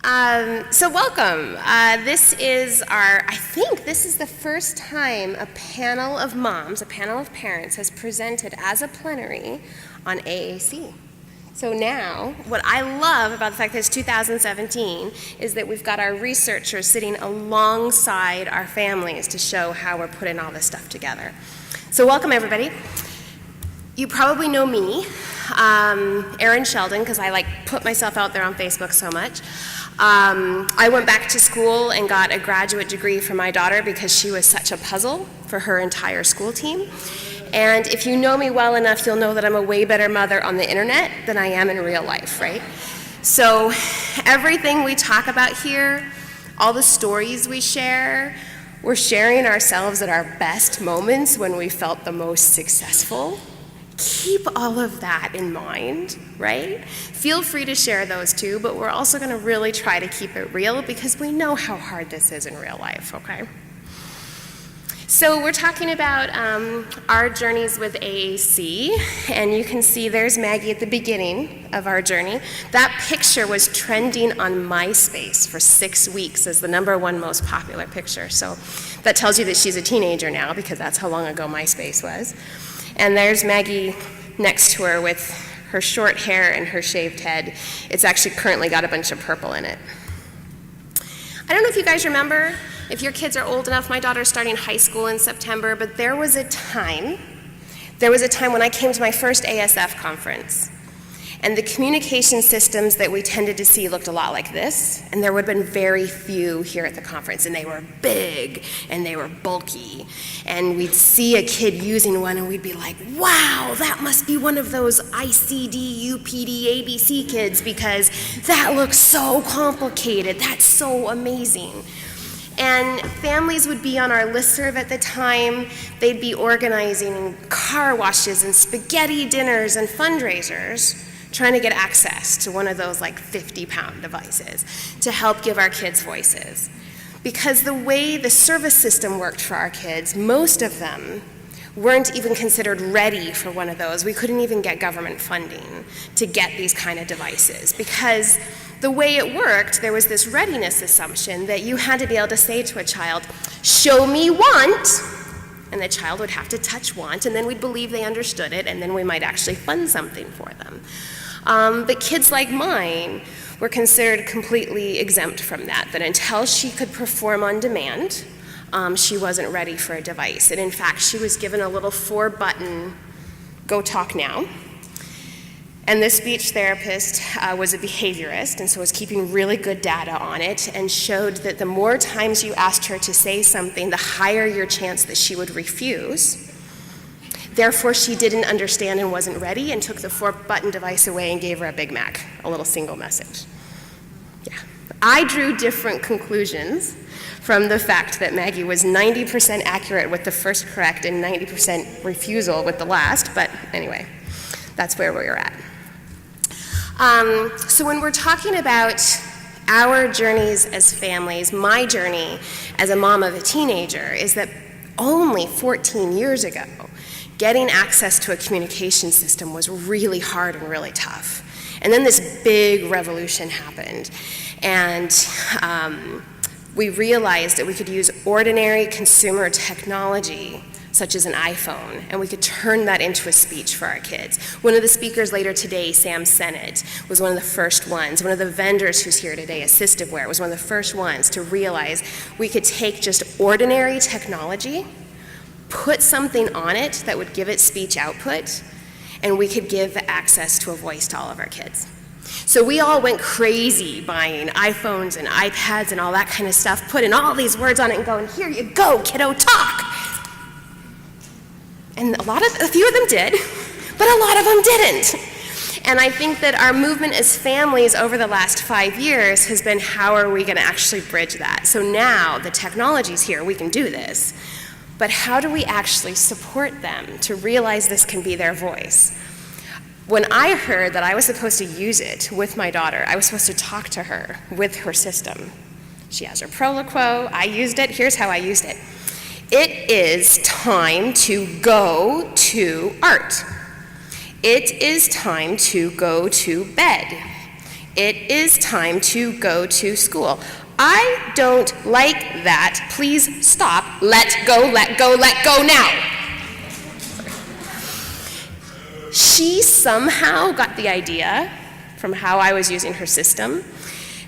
So welcome. This is I think this is the first time a panel of moms, a panel of parents has presented as a plenary on AAC. So now, what I love about the fact that it's 2017 is that we've got our researchers sitting alongside our families to show how we're putting all this stuff together. So welcome everybody. You probably know me, Erin Sheldon, because I put myself out there on Facebook so much. I went back to school and got a graduate degree for my daughter because she was such a puzzle for her entire school team. And if you know me well enough, you'll know that I'm a way better mother on the internet than I am in real life, right? So everything we talk about here, all the stories we share, we're sharing ourselves at our best moments when we felt the most successful. Keep all of that in mind, right? Feel free to share those too, but we're also going to really try to keep it real because we know how hard this is in real life, okay? So we're talking about our journeys with AAC, and you can see there's Maggie at the beginning of our journey. That picture was trending on MySpace for 6 weeks as the #1 most popular picture. So that tells you that she's a teenager now because that's how long ago MySpace was. And there's Maggie next to her with her short hair and her shaved head. It's actually currently got a bunch of purple in it. I don't know if you guys remember, if your kids are old enough, my daughter's starting high school in September, but there was a time when I came to my first ASF conference, and the communication systems that we tended to see looked a lot like this, and there would have been very few here at the conference, and they were big, and they were bulky, and we'd see a kid using one, and we'd be like, wow, that must be one of those ICD, UPD, ABC kids, because that looks so complicated, that's so amazing. And families would be on our listserv at the time. They'd be organizing car washes and spaghetti dinners and fundraisers, trying to get access to one of those 50-pound devices to help give our kids voices. Because the way the service system worked for our kids, most of them weren't even considered ready for one of those. We couldn't even get government funding to get these kind of devices because the way it worked, there was this readiness assumption that you had to be able to say to a child, show me want, and the child would have to touch want, and then we'd believe they understood it, and then we might actually fund something for them. But kids like mine were considered completely exempt from that until she could perform on demand, she wasn't ready for a device. And in fact, she was given a little 4-button, go talk now. And this speech therapist was a behaviorist, and so was keeping really good data on it, and showed that the more times you asked her to say something, the higher your chance that she would refuse. Therefore, she didn't understand and wasn't ready, and took the 4-button device away and gave her a Big Mac, a little single message. Yeah. I drew different conclusions from the fact that Maggie was 90% accurate with the first correct and 90% refusal with the last, but anyway, that's where we were at. So when we're talking about our journeys as families, my journey as a mom of a teenager is that only 14 years ago, getting access to a communication system was really hard and really tough. And then this big revolution happened, and we realized that we could use ordinary consumer technology such as an iPhone, and we could turn that into a speech for our kids. One of the speakers later today, Sam Sennett, was one of the first ones. One of the vendors who's here today, Assistiveware, was one of the first ones to realize we could take just ordinary technology, put something on it that would give it speech output, and we could give access to a voice to all of our kids. So we all went crazy buying iPhones and iPads and all that kind of stuff, putting all these words on it and going, here you go, kiddo, talk. And a few of them did, but a lot of them didn't. And I think that our movement as families over the last 5 years has been, how are we going to actually bridge that? So now the technology's here, we can do this. But how do we actually support them to realize this can be their voice? When I heard that I was supposed to use it with my daughter, I was supposed to talk to her with her system. She has her Proloquo, I used it, here's how I used it. It is time to go to art. It is time to go to bed. It is time to go to school. I don't like that. Please stop. Let go, let go, let go now. She somehow got the idea from how I was using her system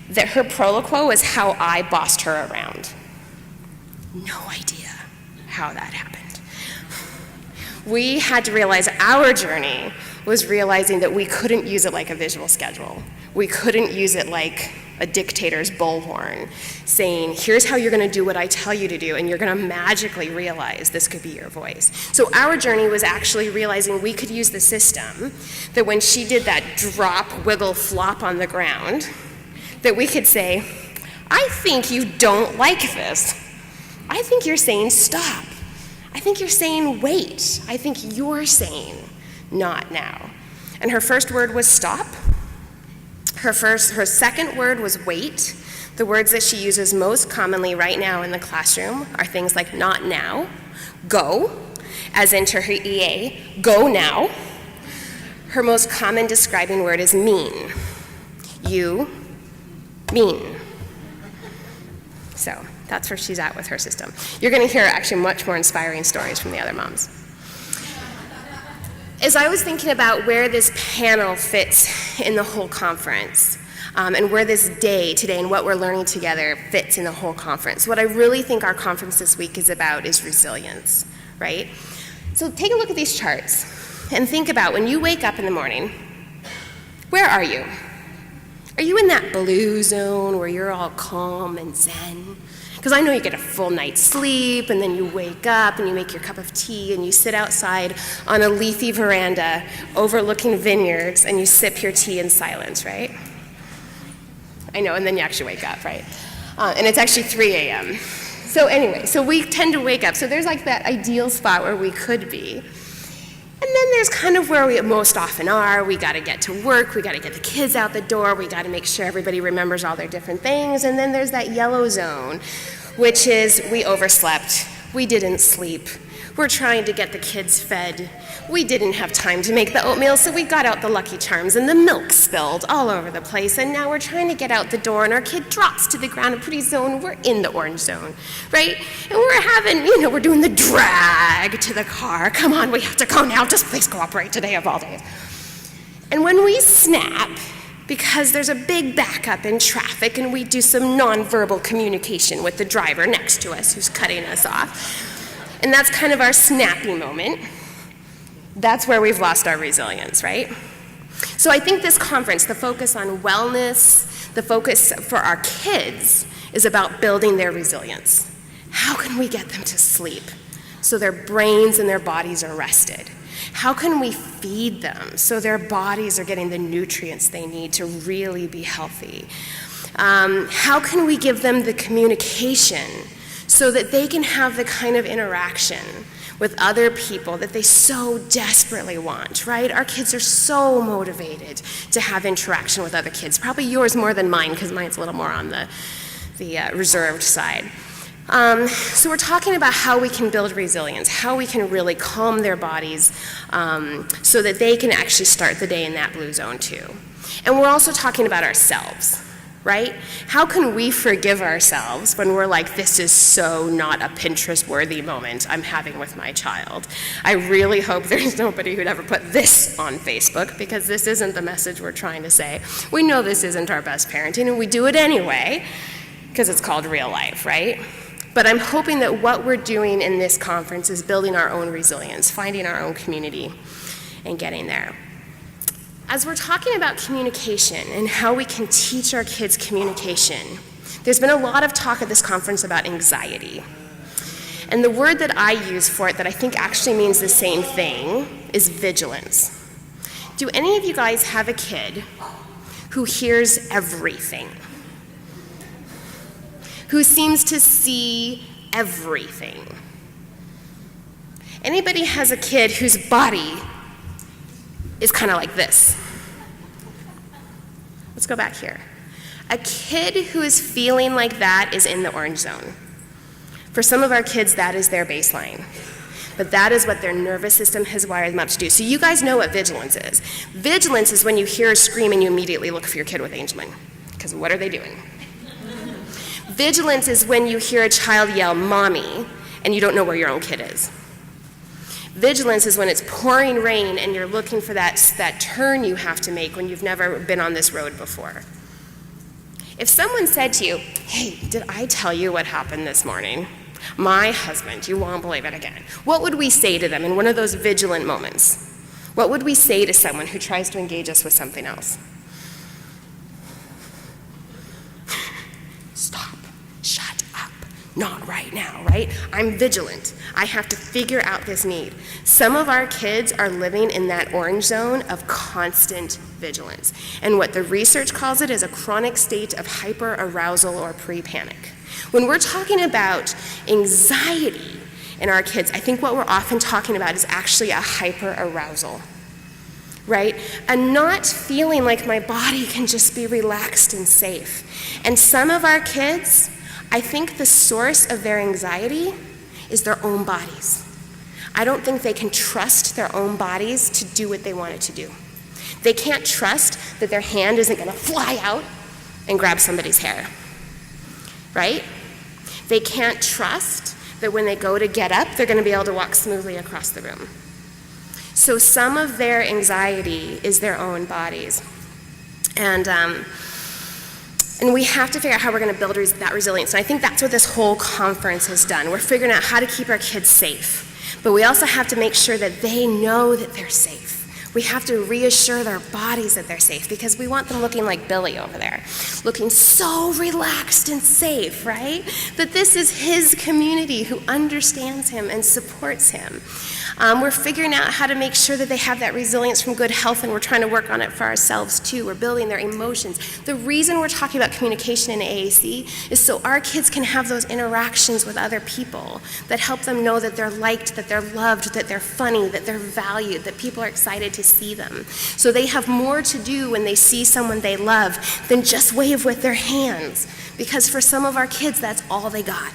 that her proloquo was how I bossed her around. No idea how that happened. We had to realize our journey was realizing that we couldn't use it like a visual schedule. We couldn't use it like a dictator's bullhorn saying, here's how you're going to do what I tell you to do, and you're going to magically realize this could be your voice. So our journey was actually realizing we could use the system, that when she did that drop, wiggle, flop on the ground, that we could say, I think you don't like this. I think you're saying stop. I think you're saying wait. I think you're saying not now. And her first word was stop. Her second word was wait. The words that she uses most commonly right now in the classroom are things like not now, go, as into her EA, go now. Her most common describing word is mean. You mean. So that's where she's at with her system. You're going to hear actually much more inspiring stories from the other moms. As I was thinking about where this panel fits in the whole conference, and where this day today and what we're learning together fits in the whole conference, what I really think our conference this week is about is resilience, right? So take a look at these charts and think about when you wake up in the morning, where are you? Are you in that blue zone where you're all calm and zen? Because I know you get a full night's sleep, and then you wake up and you make your cup of tea and you sit outside on a leafy veranda overlooking vineyards and you sip your tea in silence, right? I know, and then you actually wake up, right? And it's actually 3 a.m. So anyway, so we tend to wake up. So there's like that ideal spot where we could be. And then there's kind of where we most often are. We got to get to work. We got to get the kids out the door. We got to make sure everybody remembers all their different things. And then there's that yellow zone, which is we overslept. We didn't sleep. We're trying to get the kids fed. We didn't have time to make the oatmeal, so we got out the Lucky Charms, and the milk spilled all over the place, and now we're trying to get out the door, and our kid drops to the ground, and pretty soon we're in the orange zone, right? And we're having, we're doing the drag to the car. Come on, we have to go now. Just please cooperate today of all days. And when we snap, because there's a big backup in traffic, and we do some nonverbal communication with the driver next to us who's cutting us off, and that's kind of our snappy moment. That's where we've lost our resilience, right? So I think this conference, the focus on wellness, the focus for our kids is about building their resilience. How can we get them to sleep so their brains and their bodies are rested? How can we feed them so their bodies are getting the nutrients they need to really be healthy? How can we give them the communication so that they can have the kind of interaction with other people that they so desperately want, right? Our kids are so motivated to have interaction with other kids, probably yours more than mine, because mine's a little more on the reserved side. So we're talking about how we can build resilience, how we can really calm their bodies so that they can actually start the day in that blue zone too. And we're also talking about ourselves, right? How can we forgive ourselves when we're like, this is so not a Pinterest-worthy moment I'm having with my child? I really hope there's nobody who'd ever put this on Facebook, because this isn't the message we're trying to say. We know this isn't our best parenting, and we do it anyway, because it's called real life, right? But I'm hoping that what we're doing in this conference is building our own resilience, finding our own community, and getting there. As we're talking about communication and how we can teach our kids communication, there's been a lot of talk at this conference about anxiety. And the word that I use for it that I think actually means the same thing is vigilance. Do any of you guys have a kid who hears everything? Who seems to see everything? Anybody has a kid whose body is kind of like this? Let's go back here. A kid who is feeling like that is in the orange zone. For some of our kids, that is their baseline. but that is what their nervous system has wired them up to do. So you guys know what vigilance is. Vigilance is when you hear a scream and you immediately look for your kid with Angelman, because what are they doing? Vigilance is when you hear a child yell, "Mommy," and you don't know where your own kid is. Vigilance is when it's pouring rain and you're looking for that turn you have to make when you've never been on this road before. If someone said to you, "Hey, did I tell you what happened this morning? My husband, you won't believe it again." What would we say to them in one of those vigilant moments? What would we say to someone who tries to engage us with something else? Stop. Shut up. Not right now, right? I'm vigilant. I have to figure out this need. Some of our kids are living in that orange zone of constant vigilance. And what the research calls it is a chronic state of hyperarousal or pre-panic. When we're talking about anxiety in our kids, I think what we're often talking about is actually a hyperarousal, right? A not feeling like my body can just be relaxed and safe. And some of our kids, I think the source of their anxiety is their own bodies. I don't think they can trust their own bodies to do what they want it to do. They can't trust that their hand isn't going to fly out and grab somebody's hair, right? They can't trust that when they go to get up, they're going to be able to walk smoothly across the room. So some of their anxiety is their own bodies. And we have to figure out how we're going to build that resilience. And I think that's what this whole conference has done. We're figuring out how to keep our kids safe. But we also have to make sure that they know that they're safe. We have to reassure their bodies that they're safe, because we want them looking like Billy over there, looking so relaxed and safe, right? That this is his community who understands him and supports him. We're figuring out how to make sure that they have that resilience from good health, and we're trying to work on it for ourselves too. We're building their emotions. The reason we're talking about communication in AAC is so our kids can have those interactions with other people that help them know that they're liked, that they're loved, that they're funny, that they're valued, that people are excited to see them. So they have more to do when they see someone they love than just wave with their hands, because for some of our kids, that's all they got.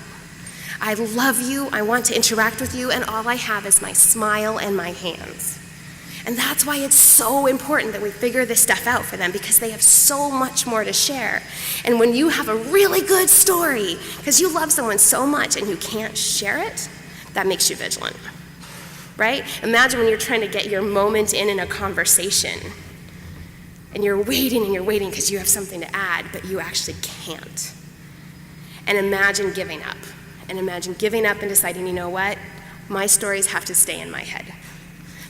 I love you, I want to interact with you, and all I have is my smile and my hands. And that's why it's so important that we figure this stuff out for them, because they have so much more to share. And when you have a really good story, because you love someone so much and you can't share it, that makes you vigilant, right? Imagine when you're trying to get your moment in a conversation, and you're waiting because you have something to add, but you actually can't. And imagine giving up. And imagine giving up and deciding, you know what, my stories have to stay in my head.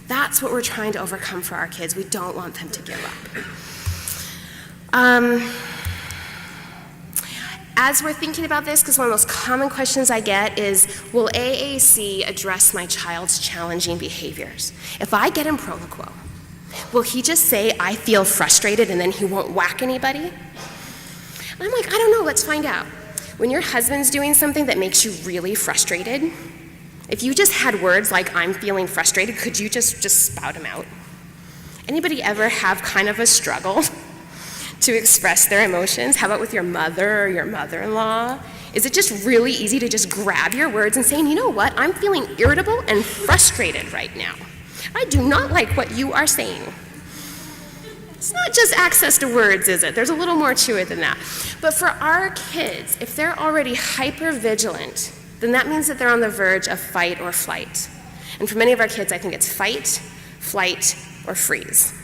That's what we're trying to overcome for our kids. We don't want them to give up. As we're thinking about this, because one of the most common questions I get is, will AAC address my child's challenging behaviors? If I get him pro quo, will he just say, I feel frustrated, and then he won't whack anybody? And I'm like, I don't know, let's find out. When your husband's doing something that makes you really frustrated, if you just had words like, I'm feeling frustrated, could you just spout them out? Anybody ever have kind of a struggle to express their emotions? How about with your mother or your mother-in-law? Is it just really easy to just grab your words and say, you know what, I'm feeling irritable and frustrated right now. I do not like what you are saying. It's not just access to words, is it? There's a little more to it than that. But for our kids, if they're already hyper-vigilant, then that means that they're on the verge of fight or flight. And for many of our kids, I think it's fight, flight, or freeze.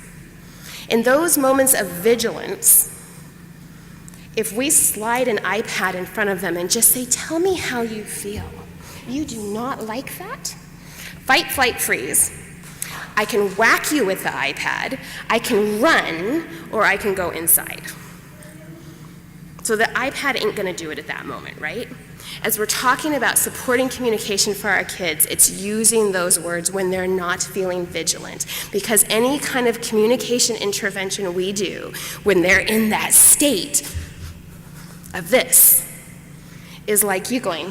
In those moments of vigilance, if we slide an iPad in front of them and just say, tell me how you feel, you do not like that? Fight, flight, freeze. I can whack you with the iPad, I can run, or I can go inside. So the iPad ain't gonna do it at that moment, right? As we're talking about supporting communication for our kids, it's using those words when they're not feeling vigilant. Because any kind of communication intervention we do when they're in that state of this is like you going,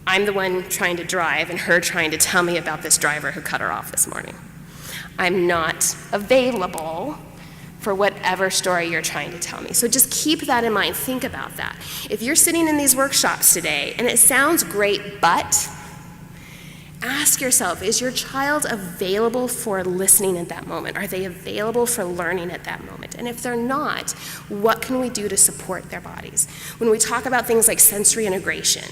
I'm the one trying to drive and her trying to tell me about this driver who cut her off this morning. I'm not available for whatever story you're trying to tell me. So just keep that in mind. Think about that. If you're sitting in these workshops today and it sounds great, but, Ask yourself, is your child available for listening at that moment? Are they available for learning at that moment? And if they're not, what can we do to support their bodies? When we talk about things like sensory integration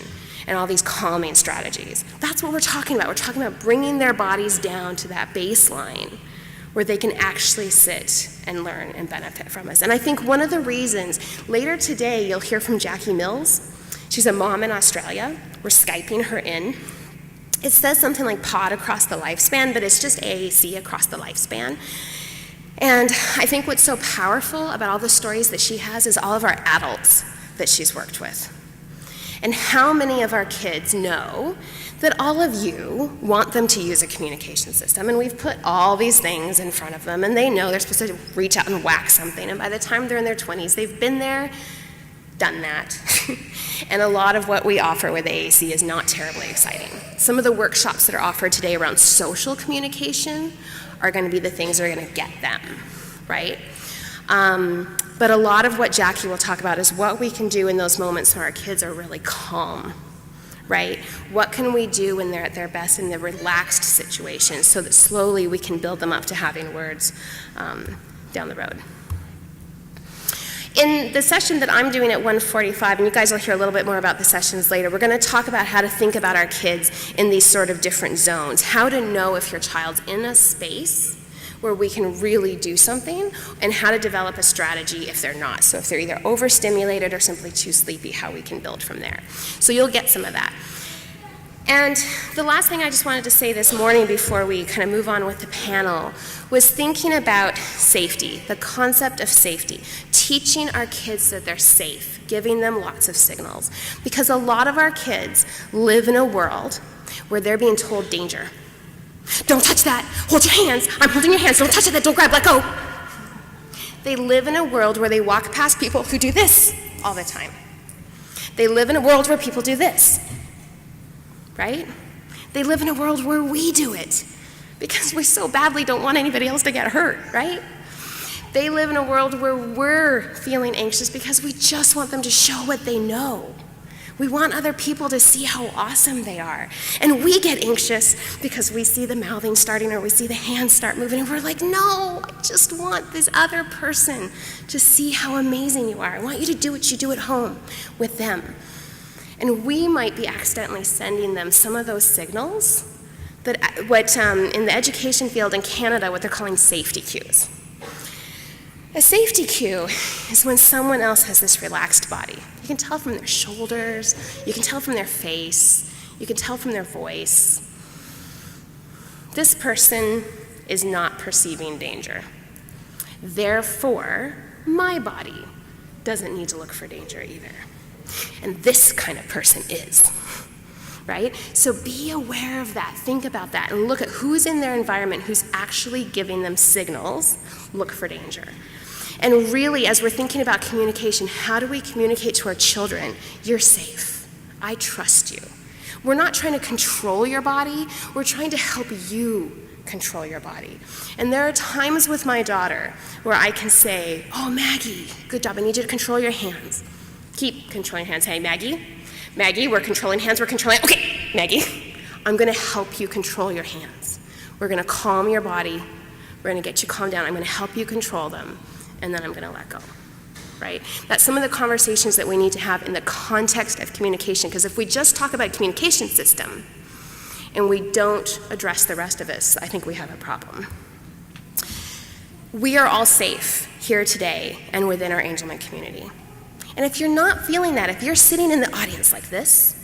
and all these calming strategies, that's what we're talking about. We're talking about bringing their bodies down to that baseline where they can actually sit and learn and benefit from us. And I think one of the reasons, later today you'll hear from Jackie Mills. She's a mom in Australia. We're Skyping her in. It says something like POD across the lifespan, but it's just AAC across the lifespan. And I think what's so powerful about all the stories that she has is all of our adults that she's worked with. And how many of our kids know that all of you want them to use a communication system, and we've put all these things in front of them, and they know they're supposed to reach out and whack something, and by the time they're in their 20s, they've been there, done that. And a lot of what we offer with AAC is not terribly exciting. Some of the workshops that are offered today around social communication are going to be the things that are going to get them, right? But a lot of what Jackie will talk about is what we can do in those moments where our kids are really calm, right? What can we do when they're at their best in the relaxed situation so that slowly we can build them up to having words down the road. In the session that I'm doing at 1:45, and you guys will hear a little bit more about the sessions later, we're going to talk about how to think about our kids in these sort of different zones, how to know if your child's in a space where we can really do something, and how to develop a strategy if they're not. So if they're either overstimulated or simply too sleepy, how we can build from there. So you'll get some of that. And the last thing I just wanted to say this morning before we kind of move on with the panel was thinking about safety, the concept of safety, teaching our kids that they're safe, giving them lots of signals. Because a lot of our kids live in a world where they're being told danger. Don't touch that, hold your hands, I'm holding your hands, don't touch it, don't grab, let go. They live in a world where they walk past people who do this all the time. They live in a world where people do this. Right? They live in a world where we do it because we so badly don't want anybody else to get hurt, right? They live in a world where we're feeling anxious because we just want them to show what they know. We want other people to see how awesome they are. And we get anxious because we see the mouthing starting or we see the hands start moving and we're like, no, I just want this other person to see how amazing you are. I want you to do what you do at home with them. And we might be accidentally sending them some of those signals that in the education field in Canada, what they're calling safety cues. A safety cue is when someone else has this relaxed body. You can tell from their shoulders, you can tell from their face, you can tell from their voice. This person is not perceiving danger. Therefore, my body doesn't need to look for danger either. And this kind of person is, right? So be aware of that, think about that, and look at who's in their environment who's actually giving them signals, look for danger. And really, as we're thinking about communication, how do we communicate to our children? You're safe, I trust you. We're not trying to control your body, we're trying to help you control your body. And there are times with my daughter where I can say, oh, Maggie, good job, I need you to control your hands. Keep controlling hands. Hey, Maggie, we're controlling hands, okay, Maggie, I'm gonna help you control your hands. We're gonna calm your body, we're gonna get you calmed down, I'm gonna help you control them, and then I'm gonna let go, right? That's some of the conversations that we need to have in the context of communication, because if we just talk about communication system and we don't address the rest of us, I think we have a problem. We are all safe here today and within our Angelman community. And if you're not feeling that, if you're sitting in the audience like this,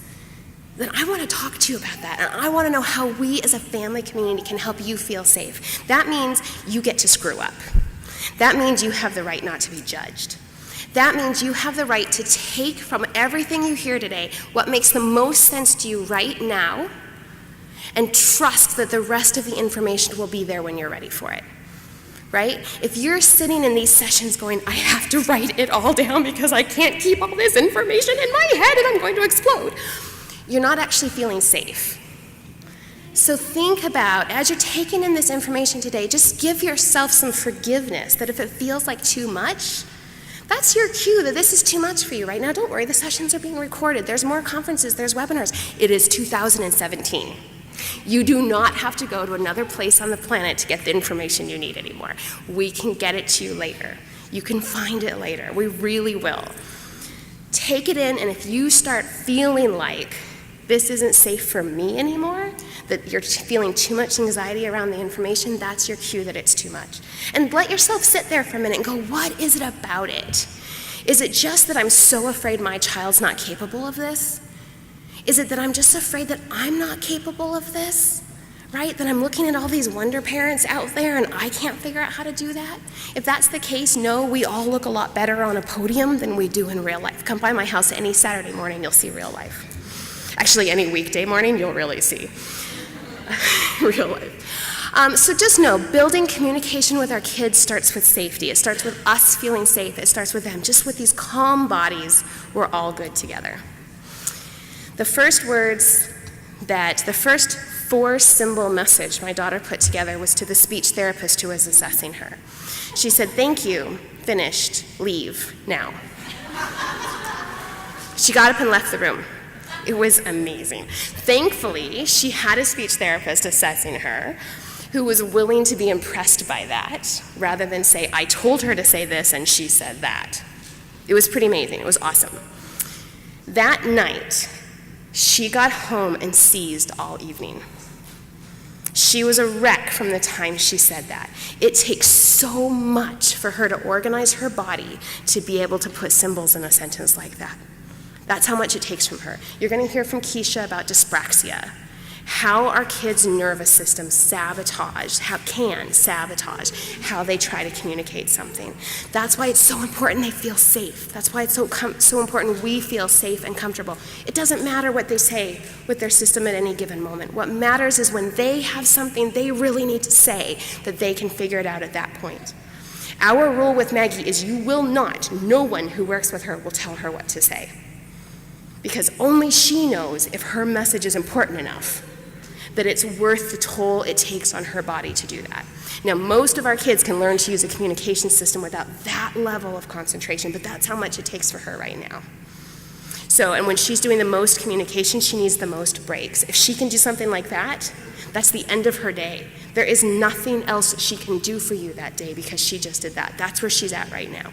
then I want to talk to you about that. And I want to know how we as a family community can help you feel safe. That means you get to screw up. That means you have the right not to be judged. That means you have the right to take from everything you hear today what makes the most sense to you right now and trust that the rest of the information will be there when you're ready for it. Right? If you're sitting in these sessions going, I have to write it all down because I can't keep all this information in my head and I'm going to explode, you're not actually feeling safe. So think about, as you're taking in this information today, just give yourself some forgiveness that if it feels like too much, that's your cue that this is too much for you right now. Don't worry, the sessions are being recorded. There's more conferences, there's webinars. It is 2017. You do not have to go to another place on the planet to get the information you need anymore. We can get it to you later. You can find it later. We really will. Take it in, and if you start feeling like this isn't safe for me anymore, that you're feeling too much anxiety around the information, that's your cue that it's too much. And let yourself sit there for a minute and go, what is it about it? Is it just that I'm so afraid my child's not capable of this? Is it that I'm just afraid that I'm not capable of this? Right? That I'm looking at all these wonder parents out there and I can't figure out how to do that? If that's the case, no, we all look a lot better on a podium than we do in real life. Come by my house any Saturday morning, you'll see real life. Actually, any weekday morning, you'll really see real life. So just know, building communication with our kids starts with safety. It starts with us feeling safe. It starts with them. Just with these calm bodies, we're all good together. The first 4-symbol message my daughter put together was to the speech therapist who was assessing her. She said, "Thank you, finished, leave, now." She got up and left the room. It was amazing. Thankfully, she had a speech therapist assessing her who was willing to be impressed by that, rather than say, I told her to say this and she said that. It was pretty amazing. It was awesome. That night, she got home and seized all evening. She was a wreck from the time she said that. It takes so much for her to organize her body to be able to put symbols in a sentence like that. That's how much it takes from her. You're going to hear from Keisha about dyspraxia, how our kids' nervous system can sabotage how they try to communicate something. That's why it's so important they feel safe. That's why it's so important we feel safe and comfortable. It doesn't matter what they say with their system at any given moment. What matters is when they have something they really need to say, that they can figure it out at that point. Our rule with Maggie is no one who works with her will tell her what to say. Because only she knows if her message is important enough, that it's worth the toll it takes on her body to do that. Now, most of our kids can learn to use a communication system without that level of concentration, but that's how much it takes for her right now. So, and when she's doing the most communication, she needs the most breaks. If she can do something like that, that's the end of her day. There is nothing else she can do for you that day because she just did that. That's where she's at right now.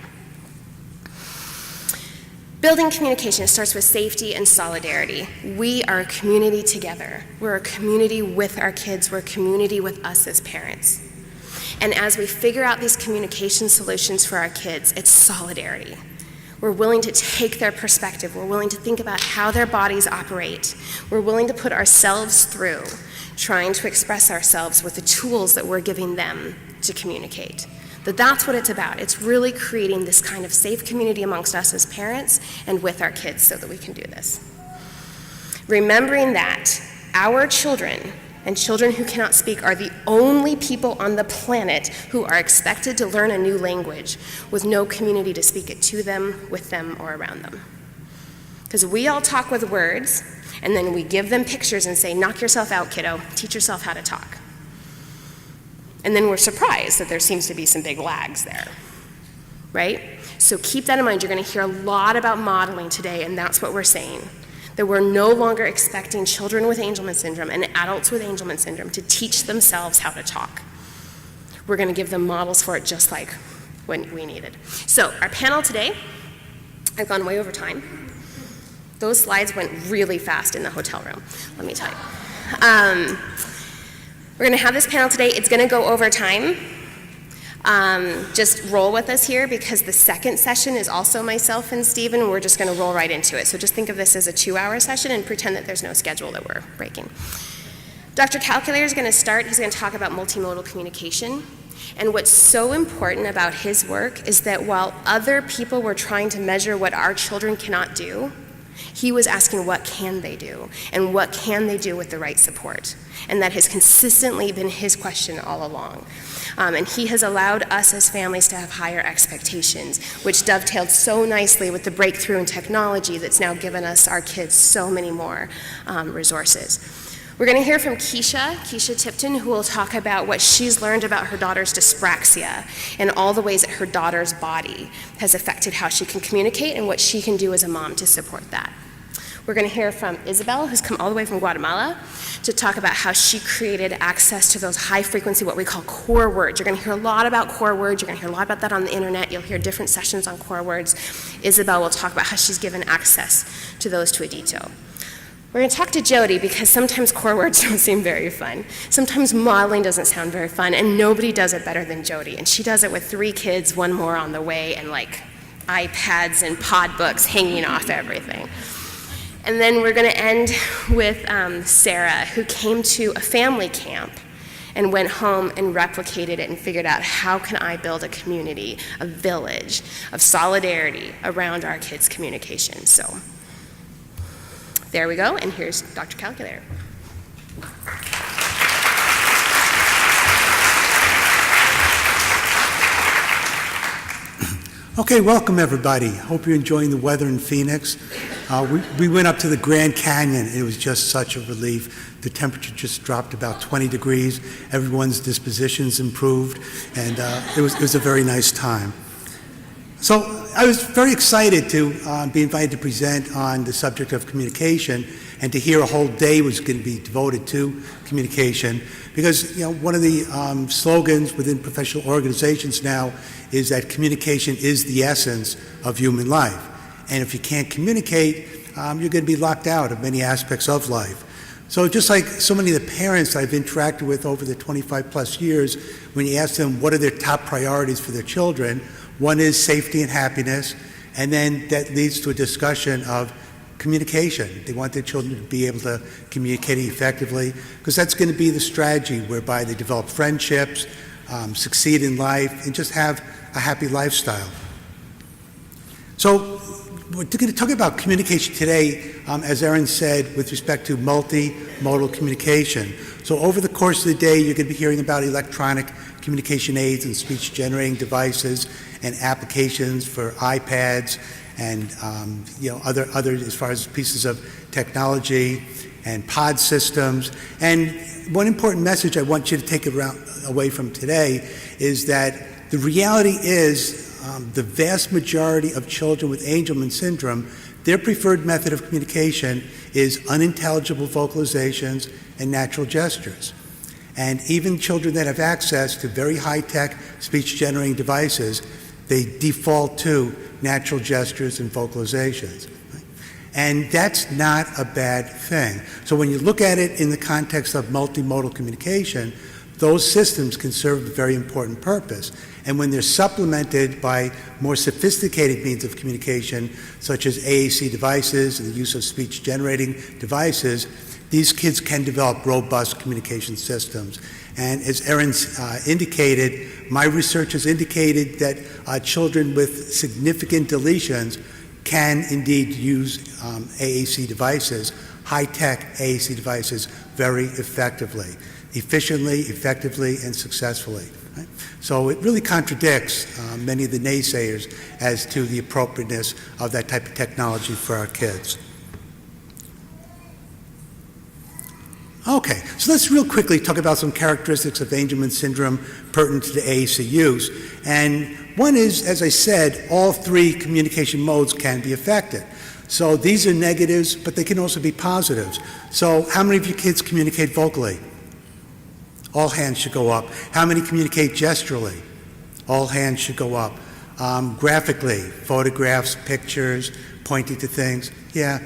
Building communication starts with safety and solidarity. We are a community together. We're a community with our kids. We're a community with us as parents. And as we figure out these communication solutions for our kids, it's solidarity. We're willing to take their perspective. We're willing to think about how their bodies operate. We're willing to put ourselves through trying to express ourselves with the tools that we're giving them to communicate. That's what it's about. It's really creating this kind of safe community amongst us as parents and with our kids so that we can do this. Remembering that our children and children who cannot speak are the only people on the planet who are expected to learn a new language with no community to speak it to them, with them, or around them. Because we all talk with words, and then we give them pictures and say, knock yourself out, kiddo, teach yourself how to talk. And then we're surprised that there seems to be some big lags there, right? So keep that in mind. You're going to hear a lot about modeling today, and that's what we're saying. That we're no longer expecting children with Angelman syndrome and adults with Angelman syndrome to teach themselves how to talk. We're going to give them models for it just like when we needed. So our panel today, I've gone way over time. Those slides went really fast in the hotel room, let me tell you. We're going to have this panel today. It's going to go over time. Just roll with us here because the second session is also myself and Stephen, and we're just going to roll right into it. So just think of this as a 2-hour session and pretend that there's no schedule that we're breaking. Dr. Calculator is going to start. He's going to talk about multimodal communication. And what's so important about his work is that while other people were trying to measure what our children cannot do, he was asking what can they do and what can they do with the right support. And that has consistently been his question all along. And he has allowed us as families to have higher expectations, which dovetailed so nicely with the breakthrough in technology that's now given us, our kids, so many more resources. We're going to hear from Keisha Tipton, who will talk about what she's learned about her daughter's dyspraxia and all the ways that her daughter's body has affected how she can communicate and what she can do as a mom to support that. We're going to hear from Isabel, who's come all the way from Guatemala, to talk about how she created access to those high-frequency, what we call core words. You're going to hear a lot about core words. You're going to hear a lot about that on the internet. You'll hear different sessions on core words. Isabel will talk about how she's given access to those to Adito. We're going to talk to Jody because sometimes core words don't seem very fun. Sometimes modeling doesn't sound very fun, and nobody does it better than Jody. And she does it with 3 kids, 1 more on the way, and like iPads and pod books hanging off everything. And then we're going to end with Sarah, who came to a family camp and went home and replicated it and figured out, how can I build a community, a village of solidarity around our kids' communication? So there we go, and here's Dr. Calculator. Okay, welcome everybody. Hope you're enjoying the weather in Phoenix. We went up to the Grand Canyon. It was just such a relief. The temperature just dropped about 20 degrees. Everyone's dispositions improved, and it was a very nice time. So I was very excited to be invited to present on the subject of communication, and to hear a whole day was going to be devoted to communication, because one of the slogans within professional organizations now is that communication is the essence of human life. And if you can't communicate, you're going to be locked out of many aspects of life. So just like so many of the parents I've interacted with over the 25 plus years, when you ask them what are their top priorities for their children, one is safety and happiness, and then that leads to a discussion of communication. They want their children to be able to communicate effectively, because that's going to be the strategy whereby they develop friendships, succeed in life, and just have a happy lifestyle. So we're going to talk about communication today, as Erin said, with respect to multimodal communication. So over the course of the day, you're going to be hearing about electronic communication aids and speech-generating devices and applications for iPads and other as far as pieces of technology and pod systems. And one important message I want you to take away from today is that the reality is the vast majority of children with Angelman syndrome, their preferred method of communication is unintelligible vocalizations and natural gestures. And even children that have access to very high-tech speech-generating devices, they default to natural gestures and vocalizations. And that's not a bad thing. So when you look at it in the context of multimodal communication, those systems can serve a very important purpose. And when they're supplemented by more sophisticated means of communication, such as AAC devices and the use of speech-generating devices, these kids can develop robust communication systems. And as Erin indicated, my research has indicated that children with significant deletions can indeed use AAC devices, high-tech AAC devices, very effectively, efficiently, effectively, and successfully. Right? So it really contradicts many of the naysayers as to the appropriateness of that type of technology for our kids. Okay, so let's real quickly talk about some characteristics of Angelman syndrome pertinent to the AAC use. And one is, as I said, all 3 communication modes can be affected. So these are negatives, but they can also be positives. So how many of you kids communicate vocally? All hands should go up. How many communicate gesturally? All hands should go up. Graphically, photographs, pictures, pointing to things. Yeah.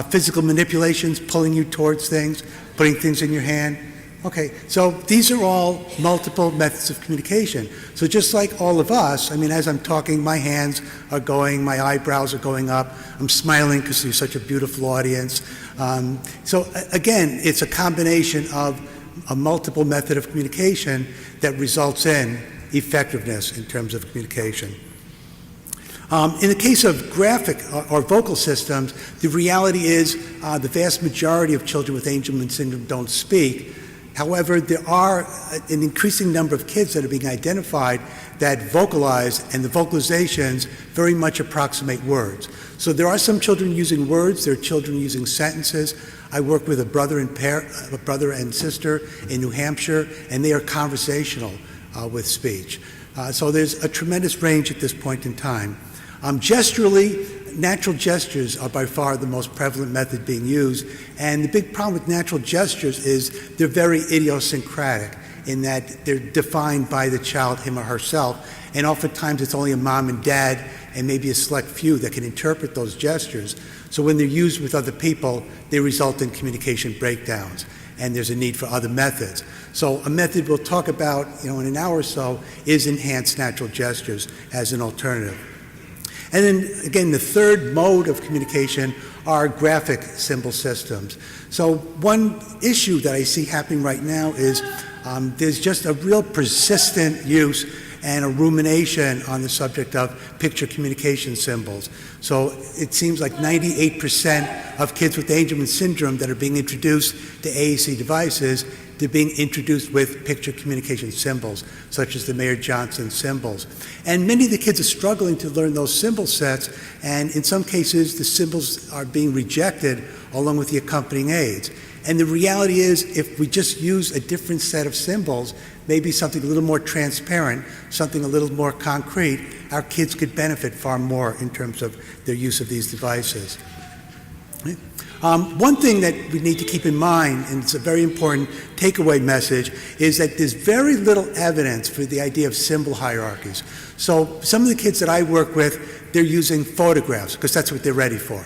Physical manipulations, pulling you towards things, putting things in your hand. Okay, so these are all multiple methods of communication. So just like all of us, I mean, as I'm talking, my hands are going, my eyebrows are going up, I'm smiling because you're such a beautiful audience. So again, it's a combination of a multiple method of communication that results in effectiveness in terms of communication. In the case of graphic or vocal systems, the reality is the vast majority of children with Angelman syndrome don't speak. However, there are an increasing number of kids that are being identified that vocalize, and the vocalizations very much approximate words. So there are some children using words, there are children using sentences. I work with a brother and sister in New Hampshire, and they are conversational with speech. So there's a tremendous range at this point in time. Gesturally, natural gestures are by far the most prevalent method being used, and the big problem with natural gestures is they're very idiosyncratic in that they're defined by the child, him or herself, and oftentimes it's only a mom and dad and maybe a select few that can interpret those gestures. So when they're used with other people, they result in communication breakdowns, and there's a need for other methods. So a method we'll talk about, in an hour or so is enhanced natural gestures as an alternative. And then again, the third mode of communication are graphic symbol systems. So one issue that I see happening right now is there's just a real persistent use and a rumination on the subject of picture communication symbols. So it seems like 98% of kids with Angelman syndrome that are being introduced to AAC devices, they're being introduced with picture communication symbols, such as the Mayer-Johnson symbols. And many of the kids are struggling to learn those symbol sets, and in some cases, the symbols are being rejected along with the accompanying aids. And the reality is, if we just use a different set of symbols, maybe something a little more transparent, something a little more concrete, our kids could benefit far more in terms of their use of these devices. One thing that we need to keep in mind, and it's a very important takeaway message, is that there's very little evidence for the idea of symbol hierarchies. So some of the kids that I work with, they're using photographs because that's what they're ready for.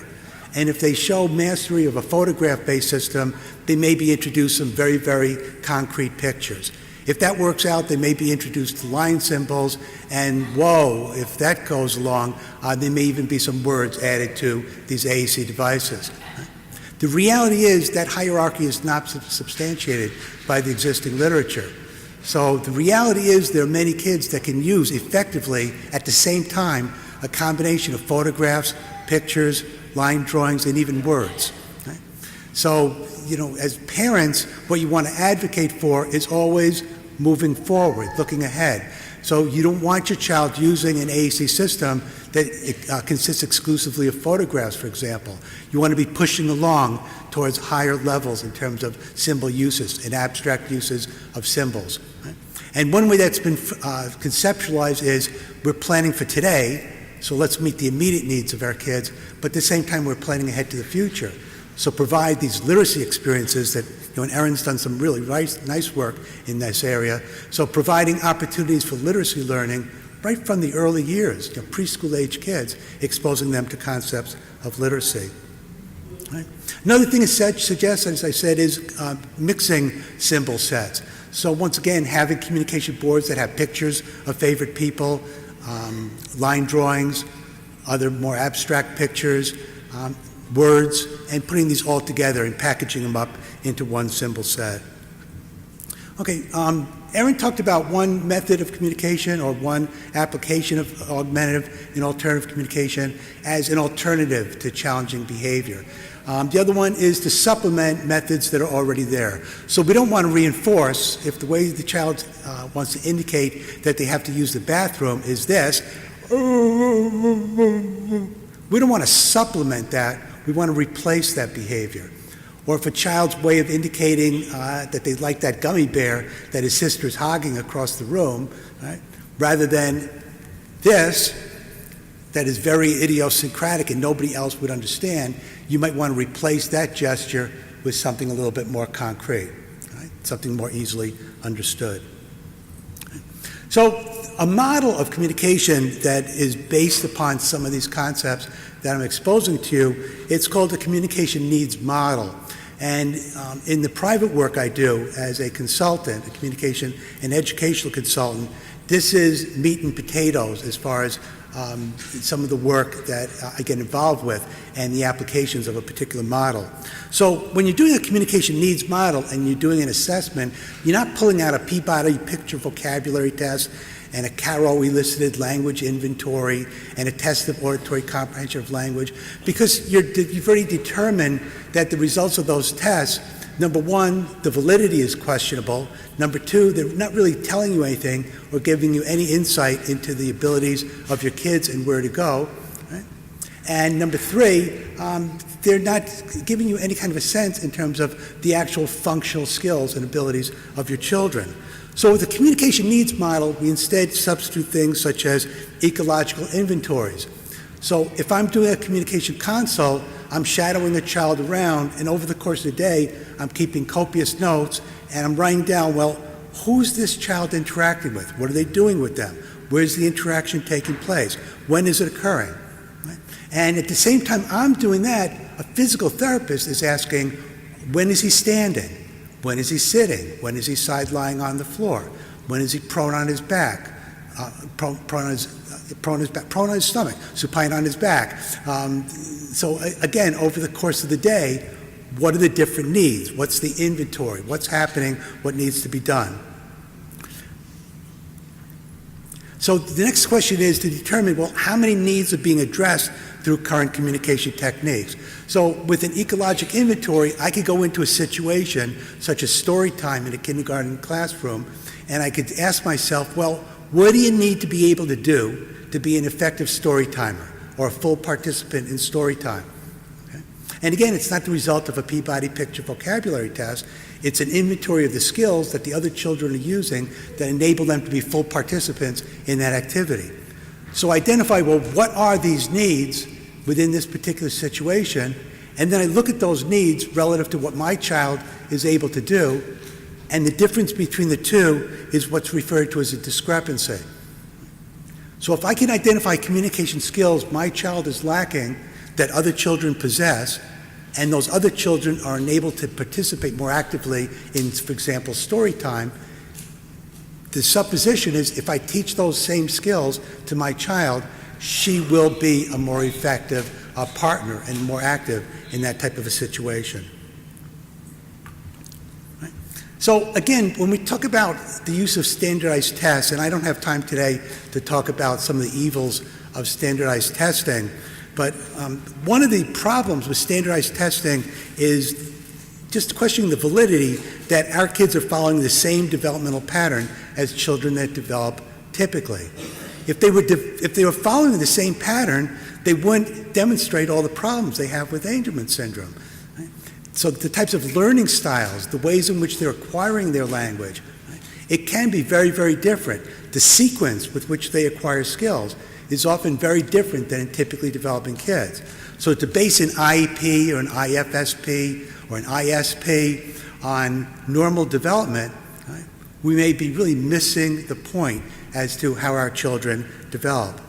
And if they show mastery of a photograph-based system, they may be introduced some very, very concrete pictures. If that works out, they may be introduced to line symbols, and whoa, if that goes along, there may even be some words added to these AAC devices. The reality is that hierarchy is not substantiated by the existing literature. So the reality is there are many kids that can use effectively, at the same time, a combination of photographs, pictures, line drawings, and even words. Right? So, as parents, what you want to advocate for is always moving forward, looking ahead. So you don't want your child using an AAC system that consists exclusively of photographs, for example. You want to be pushing along towards higher levels in terms of symbol uses and abstract uses of symbols. Right? And one way that's been conceptualized is we're planning for today, so let's meet the immediate needs of our kids, but at the same time we're planning ahead to the future. So provide these literacy experiences that, and Erin's done some really nice work in this area. So providing opportunities for literacy learning right from the early years, preschool age kids, exposing them to concepts of literacy. Right? Another thing it suggests, as I said, is mixing symbol sets. So once again, having communication boards that have pictures of favorite people, line drawings, other more abstract pictures, words, and putting these all together and packaging them up into one symbol set. Okay, Erin talked about one method of communication or one application of augmentative and alternative communication as an alternative to challenging behavior. The other one is to supplement methods that are already there. So we don't want to reinforce, if the way the child wants to indicate that they have to use the bathroom is this, we don't want to supplement that, we want to replace that behavior. Or if a child's way of indicating that they like that gummy bear that his sister's hogging across the room, right, rather than this, that is very idiosyncratic and nobody else would understand, you might want to replace that gesture with something a little bit more concrete, right? Something more easily understood. So a model of communication that is based upon some of these concepts that I'm exposing to you, it's called the communication needs model. And in the private work I do as a consultant, a communication and educational consultant, this is meat and potatoes as far as some of the work that I get involved with and the applications of a particular model. So when you're doing a communication needs model and you're doing an assessment, you're not pulling out a Peabody picture vocabulary test and a Caro elicited language inventory and a test of auditory comprehension of language, because you've already determined that the results of those tests, number one, the validity is questionable. Number two, they're not really telling you anything or giving you any insight into the abilities of your kids and where to go. Right? And number three, they're not giving you any kind of a sense in terms of the actual functional skills and abilities of your children. So with the communication needs model, we instead substitute things such as ecological inventories. So if I'm doing a communication consult, I'm shadowing a child around, and over the course of the day, I'm keeping copious notes, and I'm writing down, well, who's this child interacting with? What are they doing with them? Where's the interaction taking place? When is it occurring? Right? And at the same time I'm doing that, a physical therapist is asking, when is he standing? When is he sitting? When is he side lying on the floor? When is he prone on his back? Prone on his stomach, supine on his back. So again, over the course of the day, what are the different needs? What's the inventory? What's happening? What needs to be done? So the next question is to determine, well, how many needs are being addressed through current communication techniques? So with an ecologic inventory, I could go into a situation such as story time in a kindergarten classroom, and I could ask myself, well, what do you need to be able to do to be an effective story timer or a full participant in story time? Okay? And again, it's not the result of a Peabody picture vocabulary test. It's an inventory of the skills that the other children are using that enable them to be full participants in that activity. So identify, well, what are these needs within this particular situation? And then I look at those needs relative to what my child is able to do, and the difference between the two is what's referred to as a discrepancy. So if I can identify communication skills my child is lacking that other children possess, and those other children are enabled to participate more actively in, for example, story time, the supposition is if I teach those same skills to my child, she will be a more effective partner and more active in that type of a situation. Right? So again, when we talk about the use of standardized tests, and I don't have time today to talk about some of the evils of standardized testing, but one of the problems with standardized testing is just questioning the validity that our kids are following the same developmental pattern as children that develop typically. If they were following the same pattern, they wouldn't demonstrate all the problems they have with Angelman syndrome. Right? So the types of learning styles, the ways in which they're acquiring their language, right? It can be very, very different. The sequence with which they acquire skills is often very different than in typically developing kids. So to base an IEP or an IFSP or an ISP on normal development, right, we may be really missing the point as to how our children develop.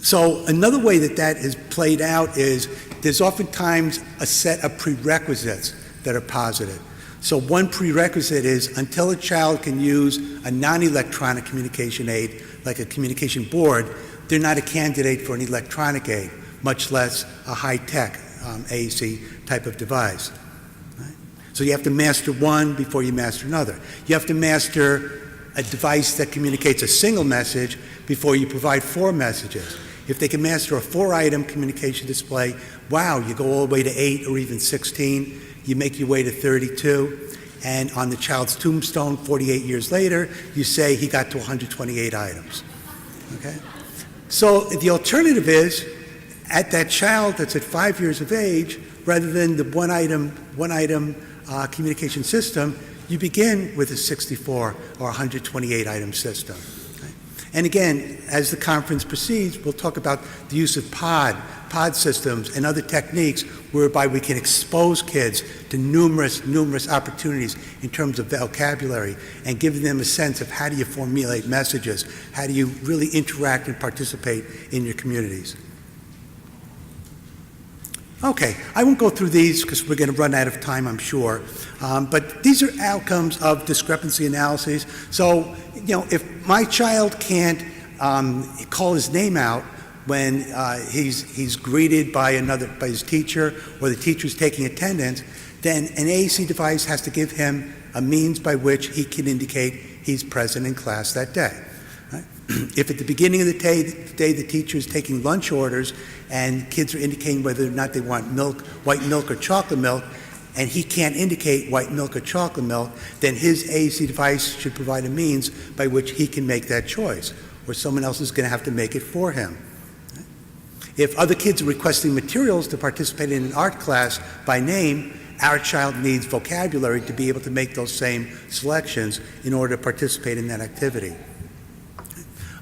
So another way that that is played out is there's oftentimes a set of prerequisites that are posited. So one prerequisite is until a child can use a non-electronic communication aid, like a communication board, they're not a candidate for an electronic aid, much less a high-tech AAC type of device. Right? So you have to master one before you master another. You have to master a device that communicates a single message before you provide 4 messages. If they can master a 4-item communication display, wow, you go all the way to 8 or even 16. You make your way to 32, and on the child's tombstone 48 years later, you say he got to 128 items. Okay? So the alternative is, at that child that's at 5 years of age, rather than the one-item communication system, you begin with a 64 or 128-item system. Okay? And again, as the conference proceeds, we'll talk about the use of pod systems and other techniques whereby we can expose kids to numerous opportunities in terms of vocabulary and giving them a sense of how do you formulate messages, how do you really interact and participate in your communities. Okay, I won't go through these because we're going to run out of time, I'm sure. But these are outcomes of discrepancy analyses. So, if my child can't call his name out when he's greeted by his teacher or the teacher's taking attendance, then an AAC device has to give him a means by which he can indicate he's present in class that day. Right? If at the beginning of the day the teacher is taking lunch orders and kids are indicating whether or not they want milk, white milk or chocolate milk, and he can't indicate white milk or chocolate milk, then his AAC device should provide a means by which he can make that choice, or someone else is going to have to make it for him. If other kids are requesting materials to participate in an art class by name, our child needs vocabulary to be able to make those same selections in order to participate in that activity.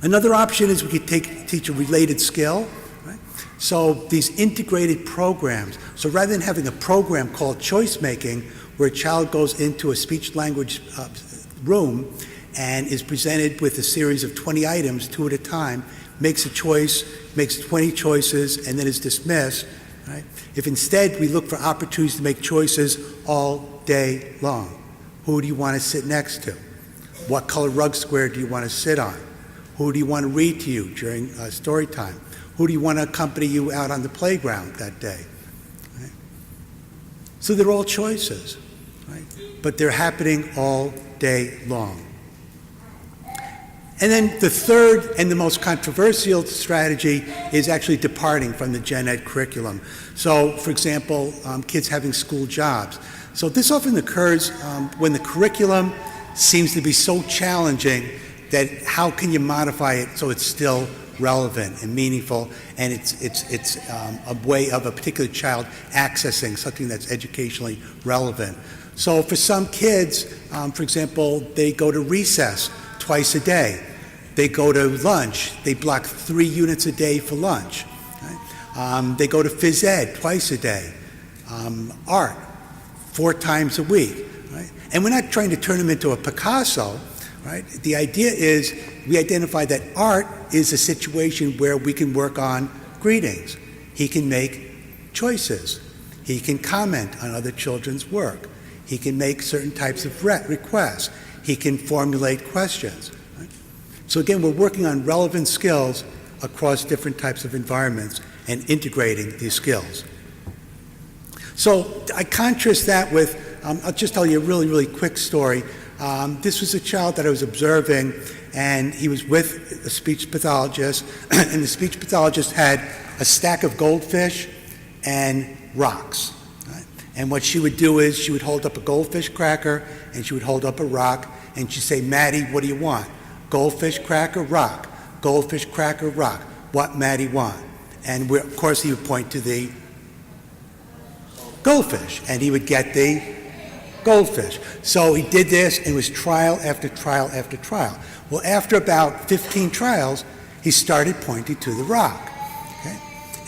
Another option is we could teach a related skill. Right? So these integrated programs, so rather than having a program called choice making, where a child goes into a speech language room and is presented with a series of 20 items, 2 at a time, makes a choice, makes 20 choices, and then is dismissed. Right? If instead we look for opportunities to make choices all day long. Who do you want to sit next to? What color rug square do you want to sit on? Who do you want to read to you during story time? Who do you want to accompany you out on the playground that day? Right? So they're all choices, right? But they're happening all day long. And then the third and the most controversial strategy is actually departing from the gen ed curriculum. So, for example, kids having school jobs. So this often occurs when the curriculum seems to be so challenging that how can you modify it so it's still relevant and meaningful, and it's a way of a particular child accessing something that's educationally relevant. So for some kids, for example, they go to recess twice a day. They go to lunch. They block 3 units a day for lunch. Right? They go to phys ed twice a day. Art 4 times a week. Right? And we're not trying to turn them into a Picasso. Right? The idea is we identify that art is a situation where we can work on greetings. He can make choices. He can comment on other children's work. He can make certain types of requests. He can formulate questions. Right? So again, we're working on relevant skills across different types of environments and integrating these skills. So I contrast that with, I'll just tell you a really, really quick story. This was a child that I was observing, and he was with a speech pathologist, and the speech pathologist had a stack of goldfish and rocks. Right? And what she would do is she would hold up a goldfish cracker, and she would hold up a rock, and she'd say, Maddie, what do you want? Goldfish cracker, rock. Goldfish cracker, rock. What Maddie want? And of course he would point to the goldfish, and he would get the goldfish. So he did this, and it was trial after trial after trial. Well, after about 15 trials, he started pointing to the rock. Okay?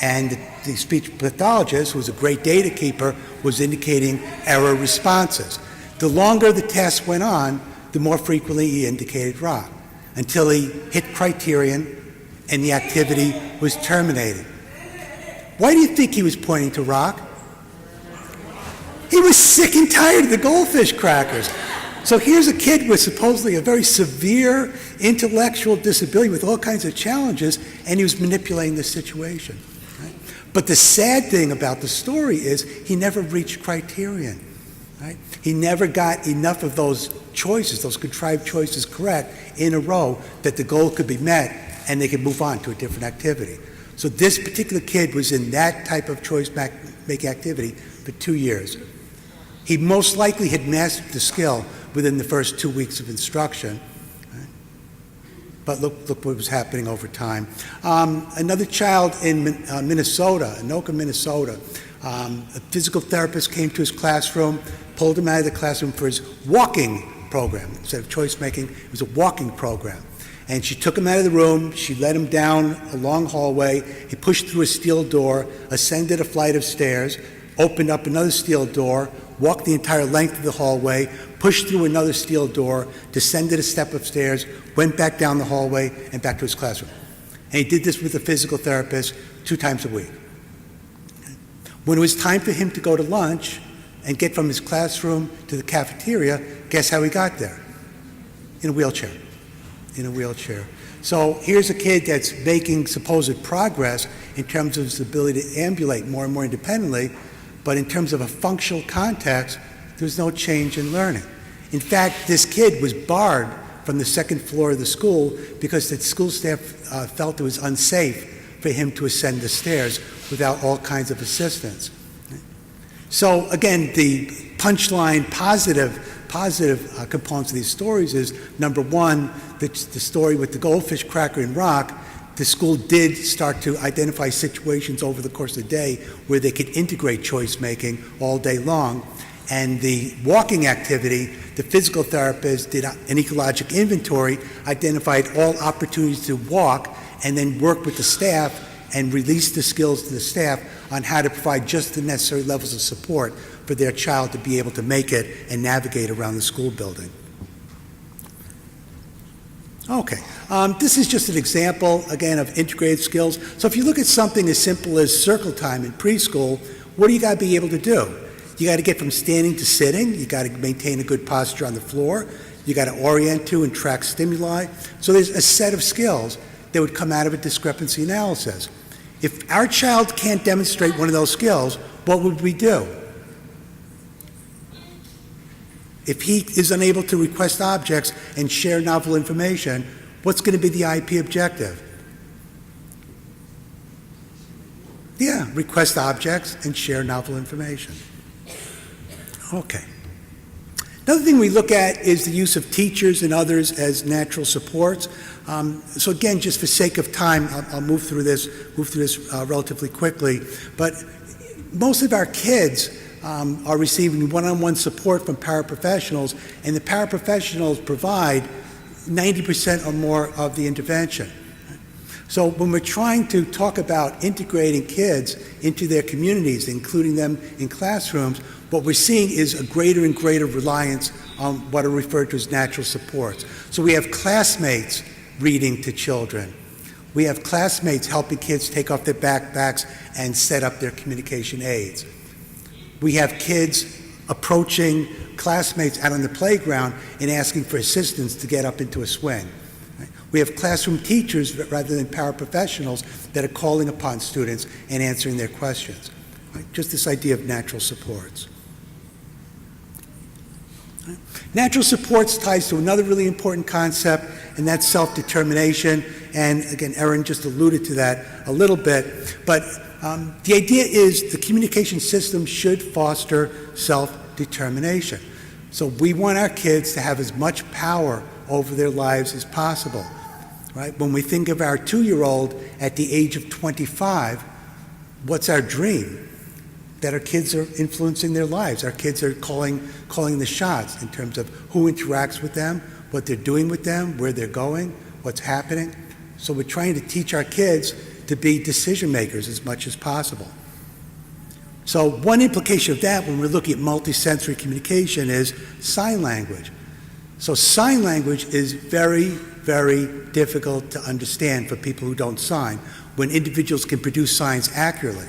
And the speech pathologist, who was a great data keeper, was indicating error responses. The longer the test went on, the more frequently he indicated rock, until he hit criterion and the activity was terminated. Why do you think he was pointing to rock? He was sick and tired of the goldfish crackers. So here's a kid with supposedly a very severe intellectual disability with all kinds of challenges, and he was manipulating the situation. Right? But the sad thing about the story is he never reached criterion. Right? He never got enough of those choices, those contrived choices correct in a row that the goal could be met and they could move on to a different activity. So this particular kid was in that type of choice-making activity for 2 years. He most likely had mastered the skill within the first 2 weeks of instruction. Right? But look what was happening over time. Another child in Minnesota, Anoka, Minnesota, a physical therapist came to his classroom, pulled him out of the classroom for his walking program. Instead of choice making, it was a walking program. And she took him out of the room, she led him down a long hallway, he pushed through a steel door, ascended a flight of stairs, opened up another steel door, walked the entire length of the hallway, pushed through another steel door, descended a step of stairs, went back down the hallway and back to his classroom. And he did this with a physical therapist 2 times a week. When it was time for him to go to lunch and get from his classroom to the cafeteria, guess how he got there? In a wheelchair. In a wheelchair. So here's a kid that's making supposed progress in terms of his ability to ambulate more and more independently, but in terms of a functional context, there's no change in learning. In fact, this kid was barred from the 2nd floor of the school because the school staff felt it was unsafe for him to ascend the stairs without all kinds of assistance. So again, the punchline positive components of these stories is, number one, the story with the goldfish cracker and rock. The school did start to identify situations over the course of the day where they could integrate choice making all day long. and the walking activity, the physical therapist did an ecologic inventory, identified all opportunities to walk, and then worked with the staff and released the skills to the staff on how to provide just the necessary levels of support for their child to be able to make it and navigate around the school building. Okay, this is just an example, again, of integrated skills. So if you look at something as simple as circle time in preschool, what do you got to be able to do? You got to get from standing to sitting. You got to maintain a good posture on the floor. You got to orient to and track stimuli. So there's a set of skills that would come out of a discrepancy analysis. If our child can't demonstrate one of those skills, what would we do? If he is unable to request objects and share novel information, what's going to be the IP objective? Yeah, request objects and share novel information. Okay. Another thing we look at is the use of teachers and others as natural supports. So again, just for sake of time, I'll move through this relatively quickly. But most of our kids are receiving one-on-one support from paraprofessionals, and the paraprofessionals provide 90% or more of the intervention. So when we're trying to talk about integrating kids into their communities, including them in classrooms, what we're seeing is a greater and greater reliance on what are referred to as natural supports. So we have classmates reading to children. We have classmates helping kids take off their backpacks and set up their communication aids. We have kids approaching classmates out on the playground and asking for assistance to get up into a swing. We have classroom teachers rather than paraprofessionals that are calling upon students and answering their questions. Just this idea of natural supports. Natural supports ties to another really important concept, and that's self-determination. And again, Erin just alluded to that a little bit. But the idea is the communication system should foster self-determination. So we want our kids to have as much power over their lives as possible. Right? When we think of our 2-year-old at the age of 25, what's our dream? That our kids are influencing their lives. Our kids are calling the shots in terms of who interacts with them, what they're doing with them, where they're going, what's happening. So we're trying to teach our kids to be decision makers as much as possible. So one implication of that when we're looking at multisensory communication is sign language. So sign language is very, very difficult to understand for people who don't sign when individuals can produce signs accurately.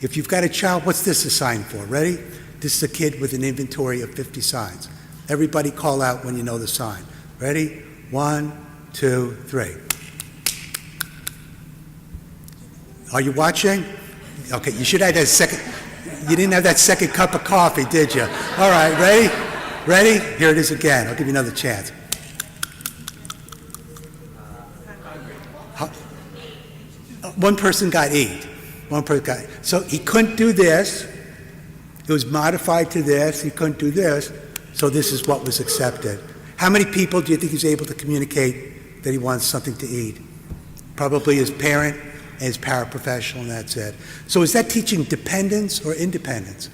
If you've got a child, what's this a sign for? Ready? This is a kid with an inventory of 50 signs. Everybody call out when you know the sign. Ready? 1, 2, 3. Are you watching? Okay, you should have that second. You didn't have that second cup of coffee, did you? All right, ready? Ready? Here it is again. I'll give you another chance. One person got eat. One person got it. So he couldn't do this. It was modified to this. He couldn't do this. So this is what was accepted. How many people do you think he's able to communicate that he wants something to eat? Probably his parent and his paraprofessional, and that's it. So is that teaching dependence or independence?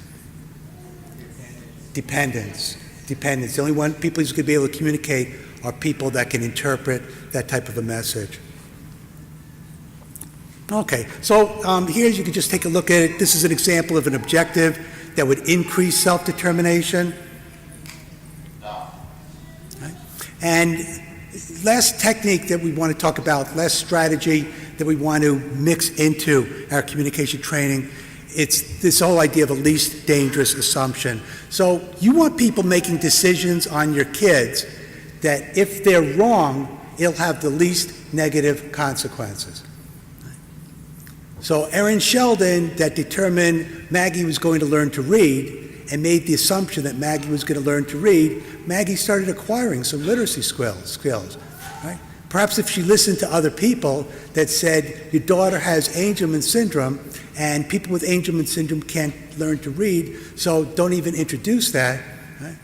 Dependence. Dependence. The only people who's going to be able to communicate are people that can interpret that type of a message. Okay, so here you can just take a look at it. This is an example of an objective that would increase self-determination. Right? And last technique that we want to talk about, last strategy that we want to mix into our communication training, it's this whole idea of a least dangerous assumption. So you want people making decisions on your kids that if they're wrong, it'll have the least negative consequences. So Erin Sheldon, that determined Maggie was going to learn to read and made the assumption that Maggie was going to learn to read, Maggie started acquiring some literacy skills. Right? Perhaps if she listened to other people that said, your daughter has Angelman syndrome, and people with Angelman syndrome can't learn to read, so don't even introduce that. Right?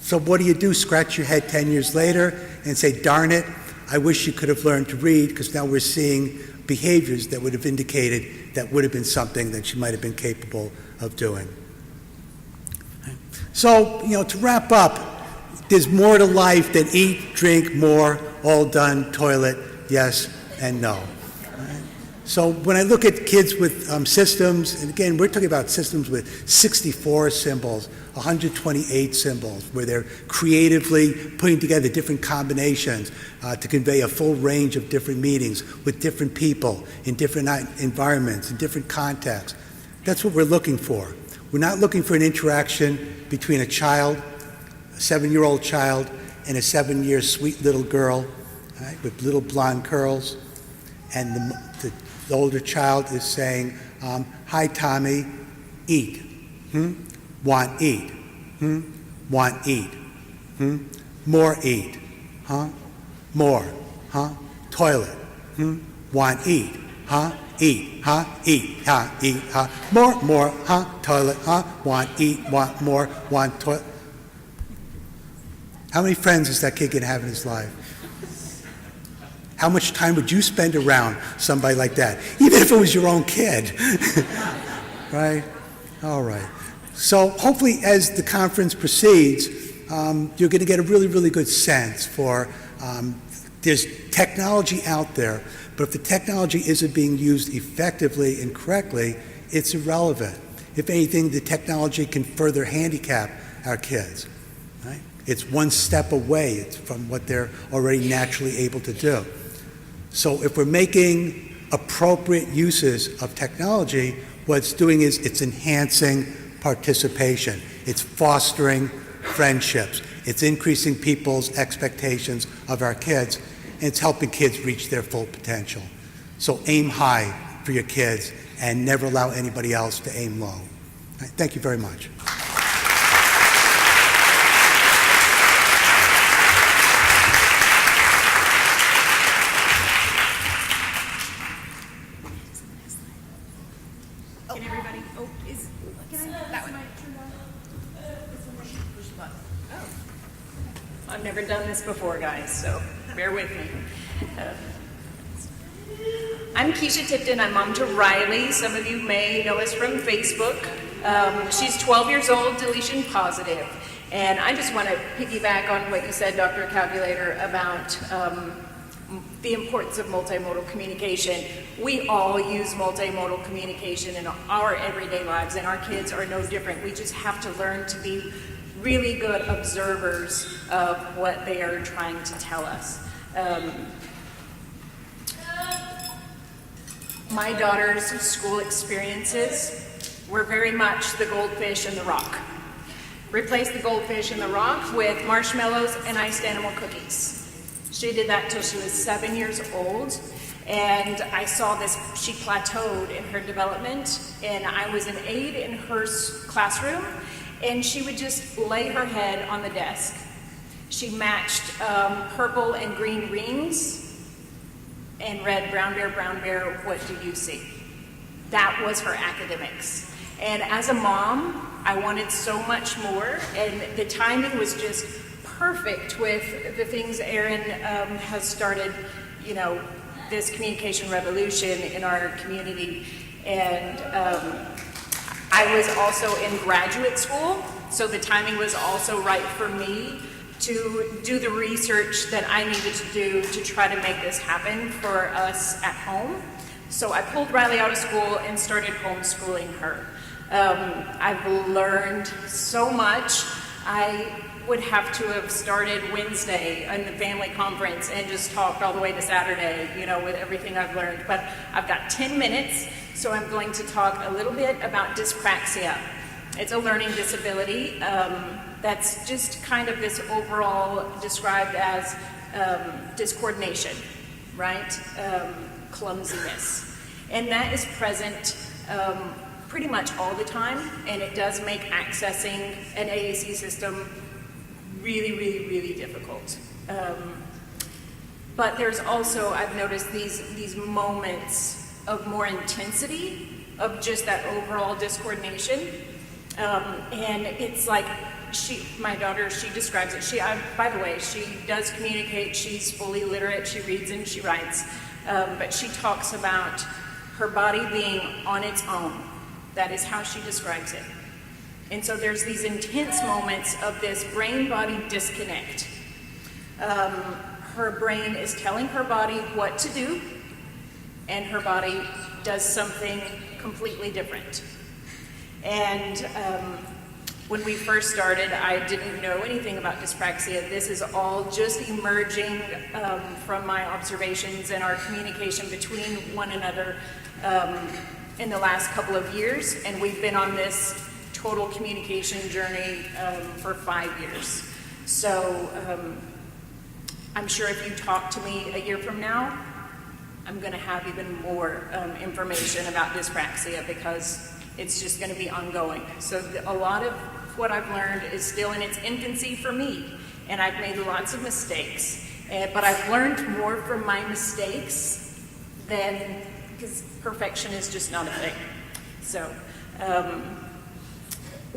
So what do? Scratch your head 10 years later and say, darn it, I wish you could have learned to read, because now we're seeing behaviors that would have indicated that would have been something that she might have been capable of doing. So, to wrap up, there's more to life than eat, drink, more, all done, toilet, yes and no. So when I look at kids with systems, and again, we're talking about systems with 64 symbols, 128 symbols, where they're creatively putting together different combinations to convey a full range of different meanings with different people in different environments, in different contexts. That's what we're looking for. We're not looking for an interaction between a child, a 7-year-old child, and a 7-year sweet little girl, right, with little blonde curls, and the older child is saying, hi, Tommy, eat. Want eat. Want eat. More eat. More. Toilet. Want eat. Eat. Eat. Eat. More. Toilet. Want eat. Want more. Want toilet. How many friends is that kid going to have in his life? How much time would you spend around somebody like that, even if it was your own kid? Right? All right. So hopefully as the conference proceeds, you're going to get a really, really good sense for there's technology out there, but if the technology isn't being used effectively and correctly, it's irrelevant. If anything, the technology can further handicap our kids. Right? It's one step away from what they're already naturally able to do. So if we're making appropriate uses of technology, what it's doing is it's enhancing participation. It's fostering friendships. It's increasing people's expectations of our kids, and it's helping kids reach their full potential. So aim high for your kids and never allow anybody else to aim low. Right, thank you very much. I've never done this before, guys, so bear with me. I'm Keisha Tipton. I'm mom to Riley. Some of you may know us from Facebook. She's 12 years old, deletion positive. And I just want to piggyback on what you said, Dr. Calculator, about the importance of multimodal communication. We all use multimodal communication in our everyday lives, and our kids are no different. We just have to learn to be really good observers of what they are trying to tell us. My daughter's school experiences were very much the goldfish and the rock. Replace the goldfish and the rock with marshmallows and iced animal cookies. She did that till she was 7 years old, and I saw this, she plateaued in her development, and I was an aide in her classroom, and she would just lay her head on the desk. She matched purple and green rings and read, brown bear, what do you see? That was her academics. And as a mom, I wanted so much more, and the timing was just perfect with the things Erin has started, this communication revolution in our community. And I was also in graduate school, so the timing was also right for me to do the research that I needed to do to try to make this happen for us at home. So I pulled Riley out of school and started homeschooling her. I've learned so much. I would have to have started Wednesday in the family conference and just talked all the way to Saturday, with everything I've learned. But I've got 10 minutes, so I'm going to talk a little bit about dyspraxia. It's a learning disability that's just kind of this overall described as discoordination, right? Clumsiness. And that is present pretty much all the time, and it does make accessing an AAC system really, really, really difficult. But there's also, I've noticed these moments of more intensity of just that overall discoordination. And it's like, my daughter, she describes it. By the way, she does communicate. She's fully literate. She reads and she writes. But she talks about her body being on its own. That is how she describes it. And so there's these intense moments of this brain-body disconnect. Her brain is telling her body what to do, and her body does something completely different. And when we first started, I didn't know anything about dyspraxia. This is all just emerging from my observations and our communication between one another in the last couple of years, and we've been on this total communication journey for 5 years. So I'm sure if you talk to me a year from now, I'm going to have even more information about dyspraxia, because it's just going to be ongoing. So a lot of what I've learned is still in its infancy for me, and I've made lots of mistakes. But I've learned more from my mistakes than, because perfection is just not a thing. So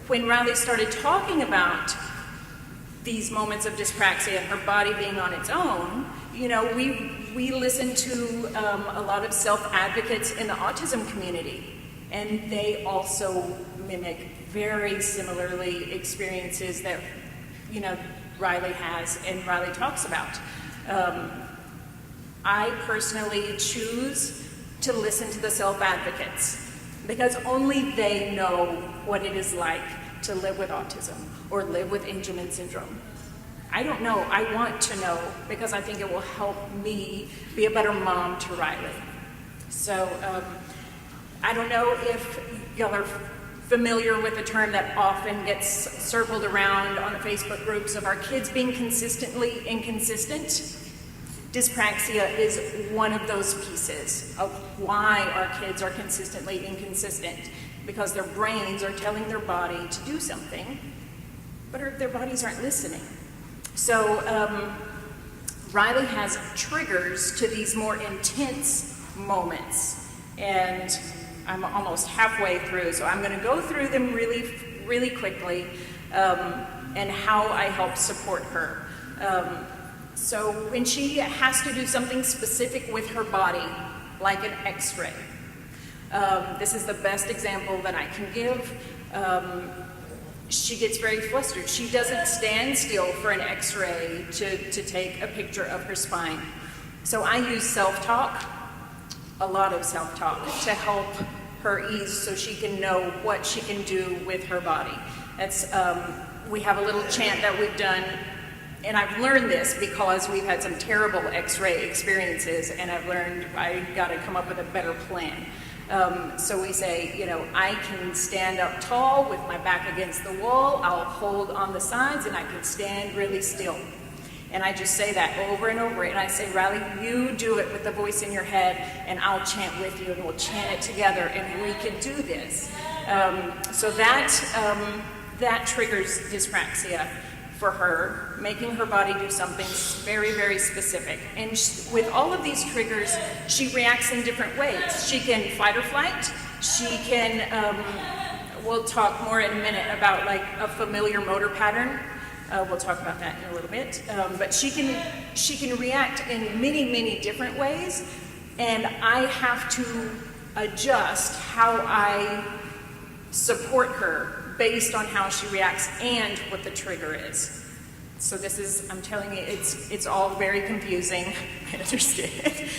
when Riley started talking about these moments of dyspraxia and her body being on its own, you know, we listen to a lot of self-advocates in the autism community, and they also mimic very similarly experiences that, you know, Riley has and Riley talks about. I personally choose to listen to the self-advocates because only they know what it is like to live with autism or live with Angelman syndrome. I don't know. I want to know because I think it will help me be a better mom to Riley. So I don't know if y'all are familiar with a term that often gets circled around on the Facebook groups of our kids being consistently inconsistent. Dyspraxia is one of those pieces of why our kids are consistently inconsistent, because their brains are telling their body to do something, but their bodies aren't listening. So Riley has triggers to these more intense moments, and I'm almost halfway through, so I'm going to go through them really, really quickly, and how I help support her. So when she has to do something specific with her body, like an x-ray, this is the best example that I can give. She gets very flustered. She doesn't stand still for an x-ray to take a picture of her spine. So I use self-talk, a lot of self-talk, to help her ease so she can know what she can do with her body. That's, we have a little chant that we've done, and I've learned this because we've had some terrible x-ray experiences, and I've learned I gotta come up with a better plan. So we say, you know, I can stand up tall with my back against the wall, I'll hold on the sides, and I can stand really still. And I just say that over and over, and I say, Riley, you do it with the voice in your head, and I'll chant with you, and we'll chant it together, and we can do this. So that triggers dyspraxia for her, making her body do something very, very specific. And with all of these triggers, she reacts in different ways. She can fight or flight. She can, we'll talk more in a minute about like a familiar motor pattern. We'll talk about that in a little bit. But she can react in many, many different ways. And I have to adjust how I support her based on how she reacts and what the trigger is. So this is, I'm telling you, it's all very confusing. I understand.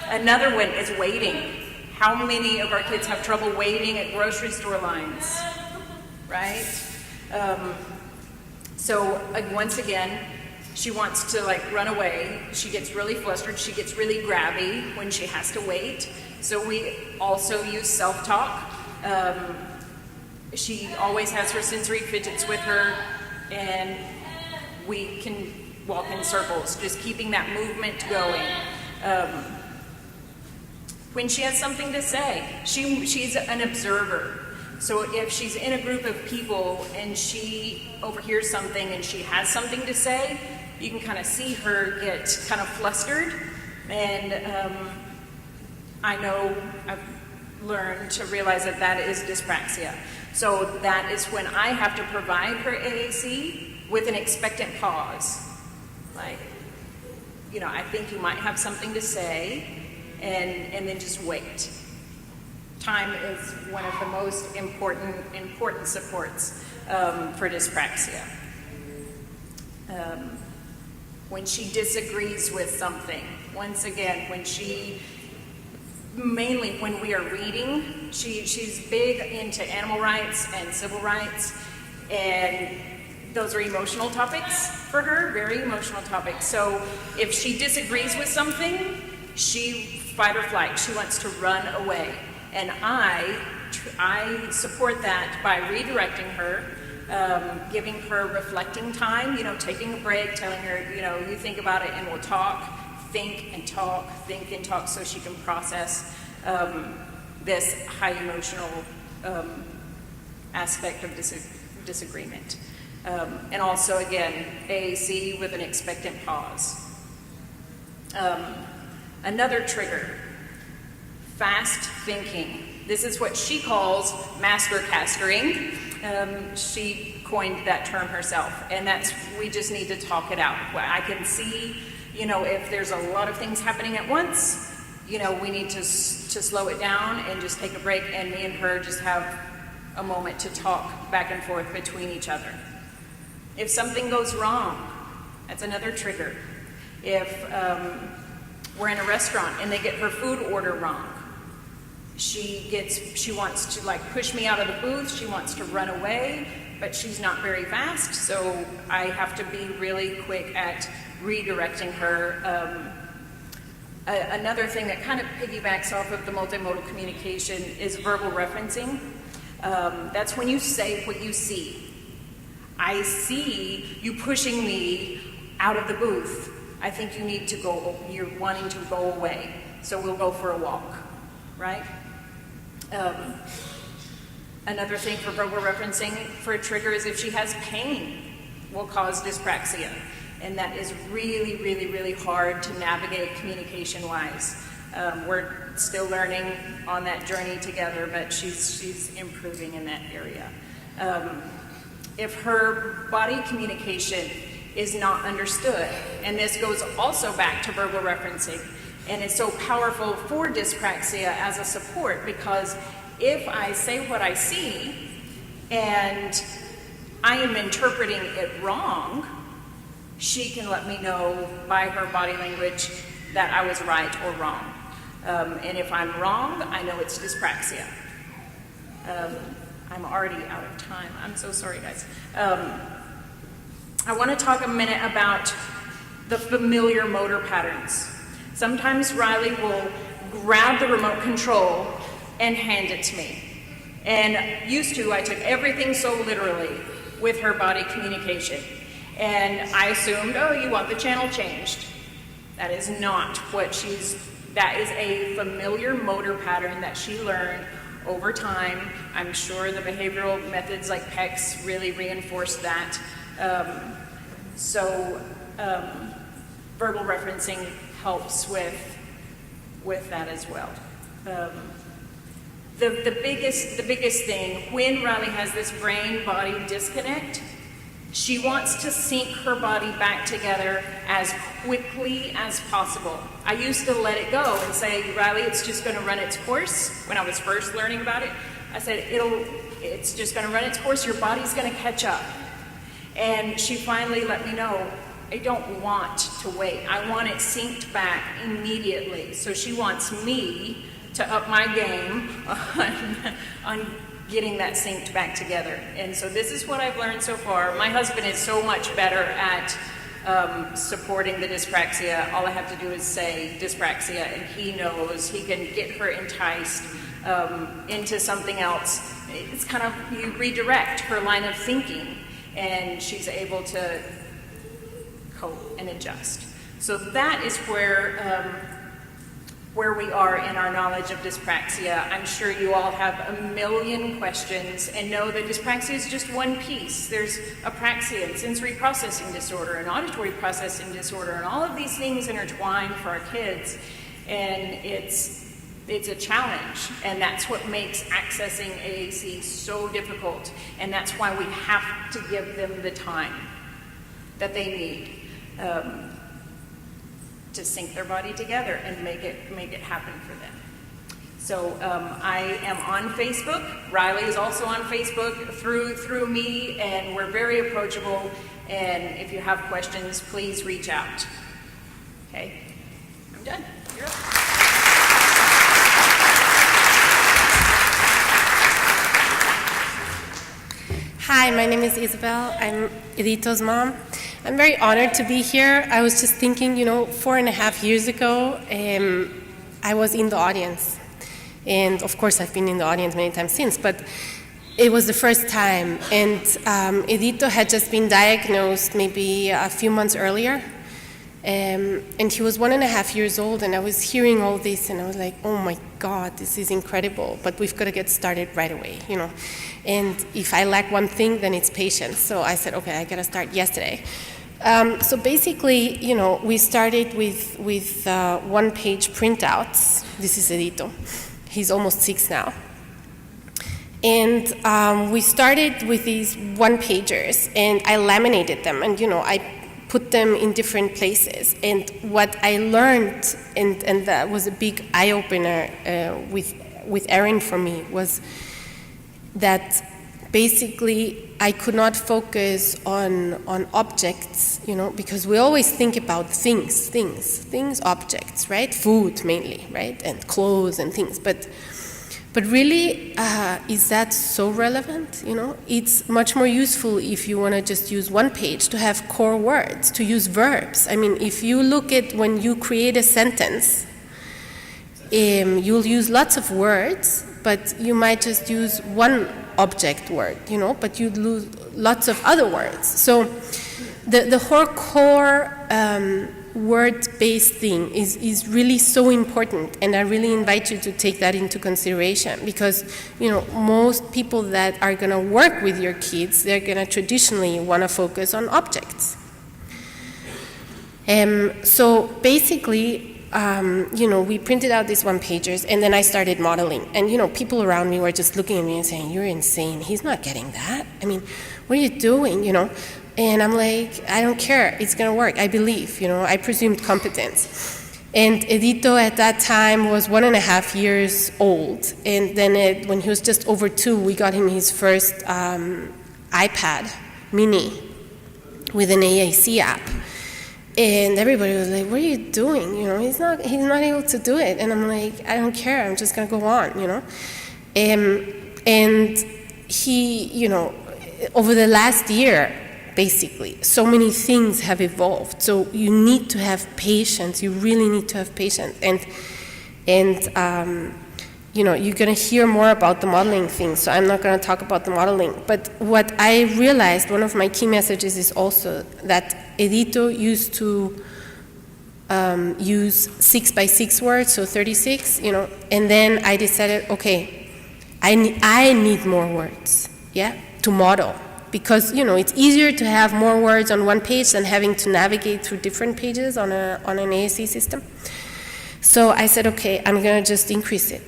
Another one is waiting. How many of our kids have trouble waiting at grocery store lines, right? So once again, she wants to like run away. She gets really flustered. She gets really grabby when she has to wait. So we also use self-talk. She always has her sensory fidgets with her, and we can walk in circles, just keeping that movement going. When she has something to say, she's an observer. So if she's in a group of people and she overhears something and she has something to say, you can kind of see her get kind of flustered. And I know I've learned to realize that that is dyspraxia. So that is when I have to provide her AAC with an expectant pause. Like, you know, I think you might have something to say, and then just wait. Time is one of the most important supports for dyspraxia. When she disagrees with something, once again, mainly when we are reading, she's big into animal rights and civil rights, and those are emotional topics for her, very emotional topics. So if she disagrees with something, she fight or flight, she wants to run away. And I support that by redirecting her, giving her reflecting time, taking a break, telling her, you think about it and we'll talk, think and talk, so she can process this high emotional aspect of disagreement. And also, again, AAC with an expectant pause. Another trigger, fast thinking. This is what she calls master castering. She coined that term herself, and we just need to talk it out. I can see, if there's a lot of things happening at once, we need to slow it down and just take a break, and me and her just have a moment to talk back and forth between each other. If something goes wrong, that's another trigger. If we're in a restaurant and they get her food order wrong, she wants to push me out of the booth, she wants to run away, but she's not very fast, so I have to be really quick at redirecting her. Another thing that kind of piggybacks off of the multimodal communication is verbal referencing. That's when you say what you see. I see you pushing me out of the booth. I think you need to go, you're wanting to go away, so we'll go for a walk, right? Another thing for verbal referencing for a trigger is if she has pain, will cause dyspraxia. And that is really, really, really hard to navigate communication-wise. We're still learning on that journey together, but she's improving in that area. If her body communication is not understood, and this goes also back to verbal referencing, and it's so powerful for dyspraxia as a support, because if I say what I see and I am interpreting it wrong, she can let me know by her body language that I was right or wrong. And if I'm wrong, I know it's dyspraxia. I'm already out of time. I'm so sorry, guys. I want to talk a minute about the familiar motor patterns. Sometimes Riley will grab the remote control and hand it to me. And used to, I took everything so literally with her body communication. And I assumed, oh, you want the channel changed. That is not what that is a familiar motor pattern that she learned over time. I'm sure the behavioral methods like PECS really reinforced that. Verbal referencing helps with that as well. The biggest thing, when Riley has this brain-body disconnect, she wants to sync her body back together as quickly as possible. I used to let it go and say, Riley, it's just going to run its course. When I was first learning about it, I said, it's just going to run its course. Your body's going to catch up. And she finally let me know, I don't want to wait. I want it synced back immediately. So she wants me to up my game on getting that synced back together. And so this is what I've learned so far. My husband is so much better at supporting the dyspraxia. All I have to do is say dyspraxia, and he knows he can get her enticed into something else. It's kind of, you redirect her line of thinking, and she's able to cope and adjust. So that is where we are in our knowledge of dyspraxia. I'm sure you all have a million questions, and know that dyspraxia is just one piece. There's apraxia, and sensory processing disorder, and auditory processing disorder, and all of these things intertwine for our kids, and it's a challenge, and that's what makes accessing AAC so difficult, and that's why we have to give them the time that they need to sync their body together and make it happen for them. So I am on Facebook. Riley is also on Facebook through me, and we're very approachable. And if you have questions, please reach out. Okay, I'm done. You're up. Hi, my name is Isabel. I'm Edito's mom. I'm very honored to be here. I was just thinking, 4.5 years ago, I was in the audience. And of course, I've been in the audience many times since, but it was the first time. And Edito had just been diagnosed maybe a few months earlier. And he was 1.5 years old, and I was hearing all this, and I was like, oh my God, this is incredible, but we've got to get started right away, And if I lack one thing, then it's patience. So I said, okay, I got to start yesterday. So basically, we started with one-page printouts. This is Edito. He's almost 6 now. And we started with these one-pagers, and I laminated them, and I put them in different places. And what I learned, and that was a big eye-opener with Erin for me, was that basically I could not focus on objects, because we always think about things, objects, right? Food mainly, right? And clothes and things. But really, is that so relevant? It's much more useful if you want to just use one page to have core words, to use verbs. I mean, if you look at when you create a sentence, you'll use lots of words, but you might just use one object word, but you'd lose lots of other words. So the whole core word-based thing is really so important, and I really invite you to take that into consideration, because most people that are going to work with your kids, they're going to traditionally want to focus on objects. So basically, we printed out these one-pagers, and then I started modeling, and people around me were just looking at me and saying, "You're insane. He's not getting that. I mean, what are you doing?" And I'm like, I don't care, it's gonna work, I believe, I presumed competence. And Edito at that time was 1.5 years old, and then when he was just over 2, we got him his first iPad mini with an AAC app. And everybody was like, what are you doing? He's not able to do it. And I'm like, I don't care, I'm just gonna go on, And he, over the last year, basically, so many things have evolved. So you need to have patience. You really need to have patience. And you're going to hear more about the modeling thing, so I'm not going to talk about the modeling. But what I realized, one of my key messages is also that Edito used to use 6x6 words, so 36, and then I decided, okay, I need more words, to model. Because it's easier to have more words on one page than having to navigate through different pages on an AAC system. So I said, okay, I'm going to just increase it.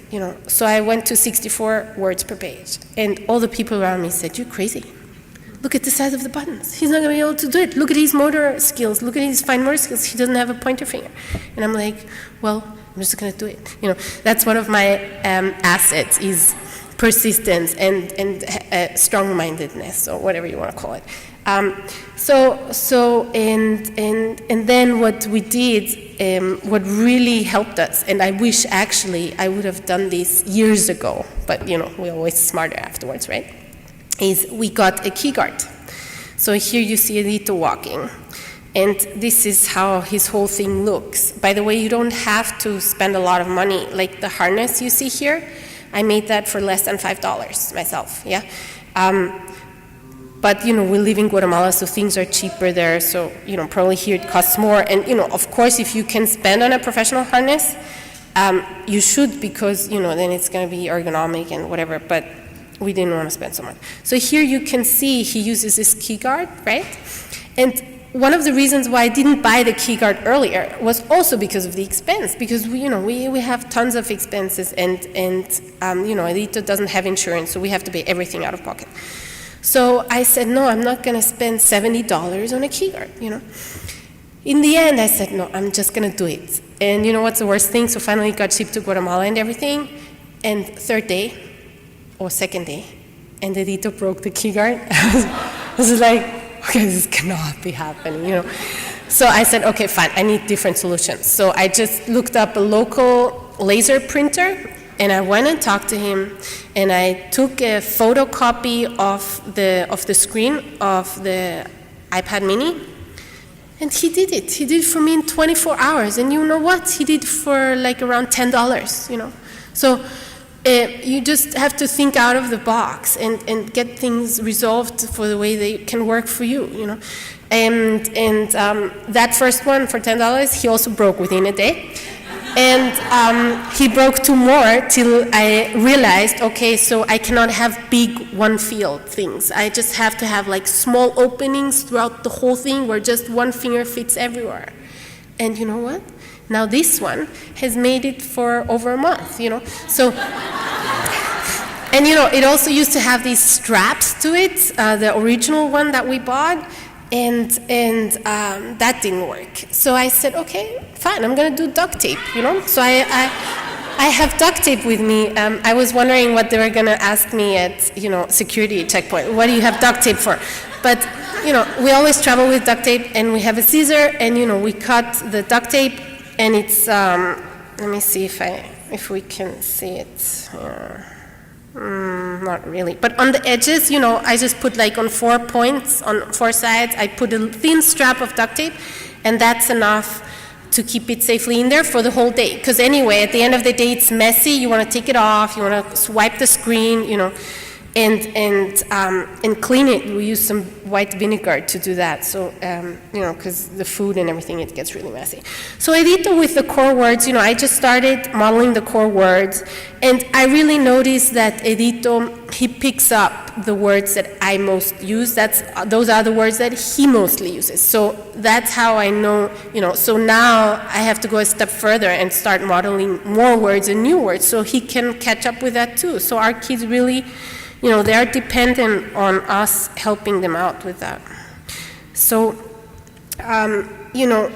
So I went to 64 words per page, and all the people around me said, "You're crazy. Look at the size of the buttons. He's not going to be able to do it. Look at his motor skills. Look at his fine motor skills. He doesn't have a pointer finger." And I'm like, well, I'm just going to do it. That's one of my assets is persistence and strong-mindedness, or whatever you want to call it. And then what we did, what really helped us, and I wish actually I would have done this years ago, but we're always smarter afterwards, right? Is we got a key guard. So here you see Edito walking, and this is how his whole thing looks. By the way, you don't have to spend a lot of money. Like the harness you see here, I made that for less than $5 myself, but we live in Guatemala, so things are cheaper there, so probably here it costs more. And of course, if you can spend on a professional harness, you should, because then it's going to be ergonomic and whatever, but we didn't want to spend so much. So here you can see he uses this key guard, right? And one of the reasons why I didn't buy the key guard earlier was also because of the expense, because we have tons of expenses, and Edito doesn't have insurance, so we have to pay everything out of pocket. So I said, no, I'm not going to spend $70 on a key guard, In the end, I said, no, I'm just going to do it. And what's the worst thing? So finally it got shipped to Guatemala and everything, And third day, or second day, and Edito broke the key guard. I was like, okay, this cannot be happening, you know. So I said, okay, fine, I need different solutions. So I just looked up a local laser printer, and I went and talked to him, and I took a photocopy of the screen of the iPad mini, and he did it. He did it for me in 24 hours, and you know what? He did it for like around $10, you know. So you just have to think out of the box and get things resolved for the way they can work for you, you know. And that first one for $10, he also broke within a day. And he broke 2 more till I realized, okay, so I cannot have big one field things. I just have to have like small openings throughout the whole thing where just one finger fits everywhere. And you know what? Now this one has made it for over a month, you know. So, and you know, it also used to have these straps to it, the original one that we bought. And that didn't work. So I said, okay, fine, I'm going to do duct tape, you know? So I have duct tape with me. I was wondering what they were going to ask me at, you know, security checkpoint. What do you have duct tape for? But, you know, we always travel with duct tape, and we have a scissor, and, you know, we cut the duct tape, and it's, let me see if we can see it here. Not really, but on the edges, you know, I just put like on 4 points, on 4 sides, I put a thin strap of duct tape, and that's enough to keep it safely in there for the whole day. Because anyway, at the end of the day, it's messy, you want to take it off, you want to swipe the screen, you know, and clean it. We use some white vinegar to do that, so, you know, because the food and everything, it gets really messy. So Edito with the core words, you know, I just started modeling the core words, and I really noticed that Edito, he picks up the words that I most use. Those are the words that he mostly uses. So that's how I know, you know, so now I have to go a step further and start modeling more words and new words, so he can catch up with that too. So our kids really, you know, they are dependent on us helping them out with that. So, you know,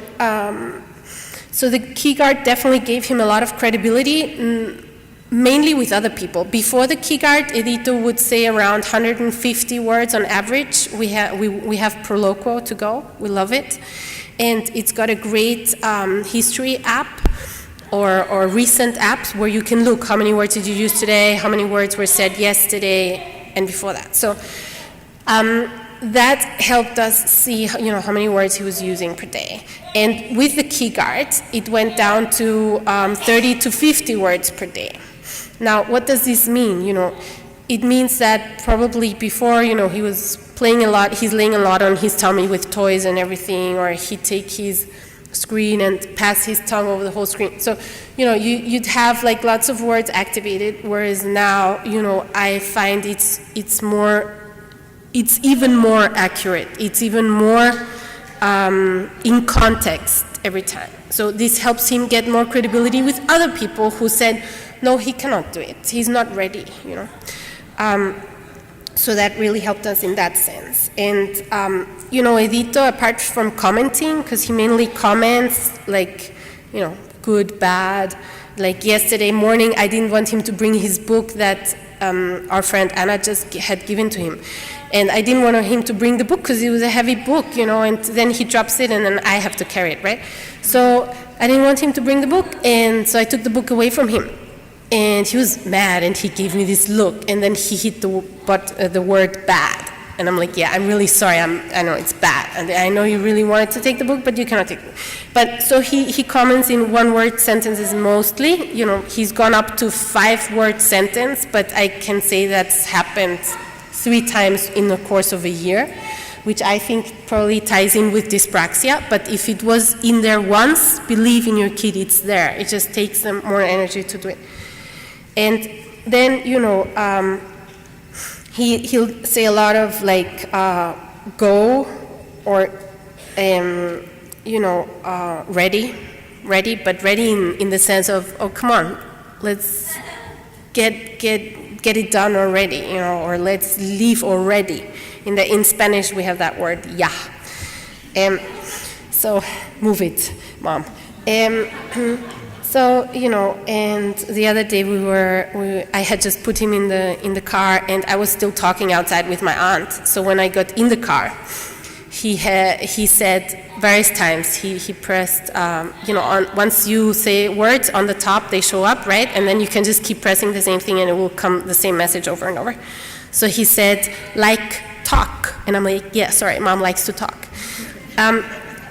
so the key guard definitely gave him a lot of credibility, mainly with other people. Before the key guard, Edito would say around 150 words on average. We have Proloquo to go. We love it. And it's got a great history app, or recent apps where you can look how many words did you use today, how many words were said yesterday, and before that. So that helped us see, you know, how many words he was using per day. And with the key guard, it went down to 30 to 50 words per day. Now, what does this mean? You know, it means that probably before, you know, he was playing a lot, he's laying a lot on his tummy with toys and everything, or he'd take his screen and pass his tongue over the whole screen. So, you know, you'd have like lots of words activated, whereas now, you know, I find it's even more accurate. It's even more in context every time. So this helps him get more credibility with other people who said, no, he cannot do it. He's not ready, you know. So that really helped us in that sense. And, you know, Edito, apart from commenting, because he mainly comments, like, you know, good, bad. Like yesterday morning, I didn't want him to bring his book that our friend Anna just had given to him. And I didn't want him to bring the book because it was a heavy book, you know, and then he drops it and then I have to carry it, right? So I didn't want him to bring the book, and so I took the book away from him. And he was mad, and he gave me this look, and then he hit the word bad. And I'm like, yeah, I'm really sorry, I know it's bad. And I know you really wanted to take the book, but you cannot take it. But so he comments in one-word sentences mostly. You know, he's gone up to 5-word sentence, but I can say that's happened 3 times in the course of a year, which I think probably ties in with dyspraxia. But if it was in there once, believe in your kid, it's there. It just takes them more energy to do it. And then, you know, he'll say a lot of like go, or you know, ready, but ready in the sense of, oh, come on, let's get it done already, you know, or let's leave already. In Spanish we have that word ya. So move it, mom. So, and the other day I had just put him in the car, and I was still talking outside with my aunt. So when I got in the car, he said various times, he pressed, once you say words on the top, they show up, right? And then you can just keep pressing the same thing and it will come the same message over and over. So he said, like, talk. And I'm like, yeah, sorry, Mom likes to talk.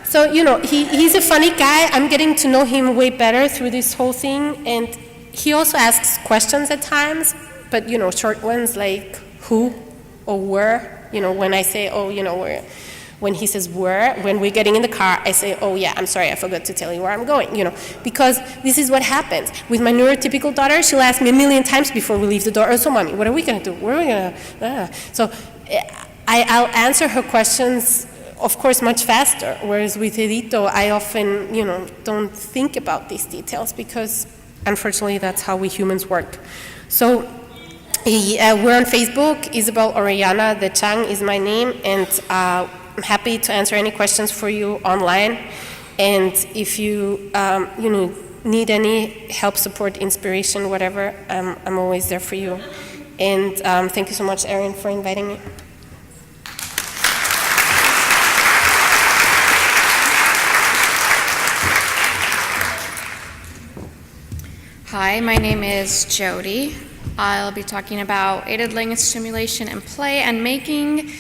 So, he's a funny guy. I'm getting to know him way better through this whole thing. And he also asks questions at times, but, short ones like who or where. When I say, where, when he says where, when we're getting in the car, I say, oh, yeah, I'm sorry, I forgot to tell you where I'm going, because this is what happens. With my neurotypical daughter, she'll ask me 1,000,000 times before we leave the door, so, Mommy, what are we going to do? Where are we going to? So I'll answer her questions, of course, much faster, whereas with Edito, I often, don't think about these details because, unfortunately, that's how we humans work. So we're on Facebook. Isabel Orellana de Chang is my name, and I'm happy to answer any questions for you online. And if you, need any help, support, inspiration, whatever, I'm always there for you. And thank you so much, Erin, for inviting me. Hi, my name is Jody. I'll be talking about aided language stimulation and play, and making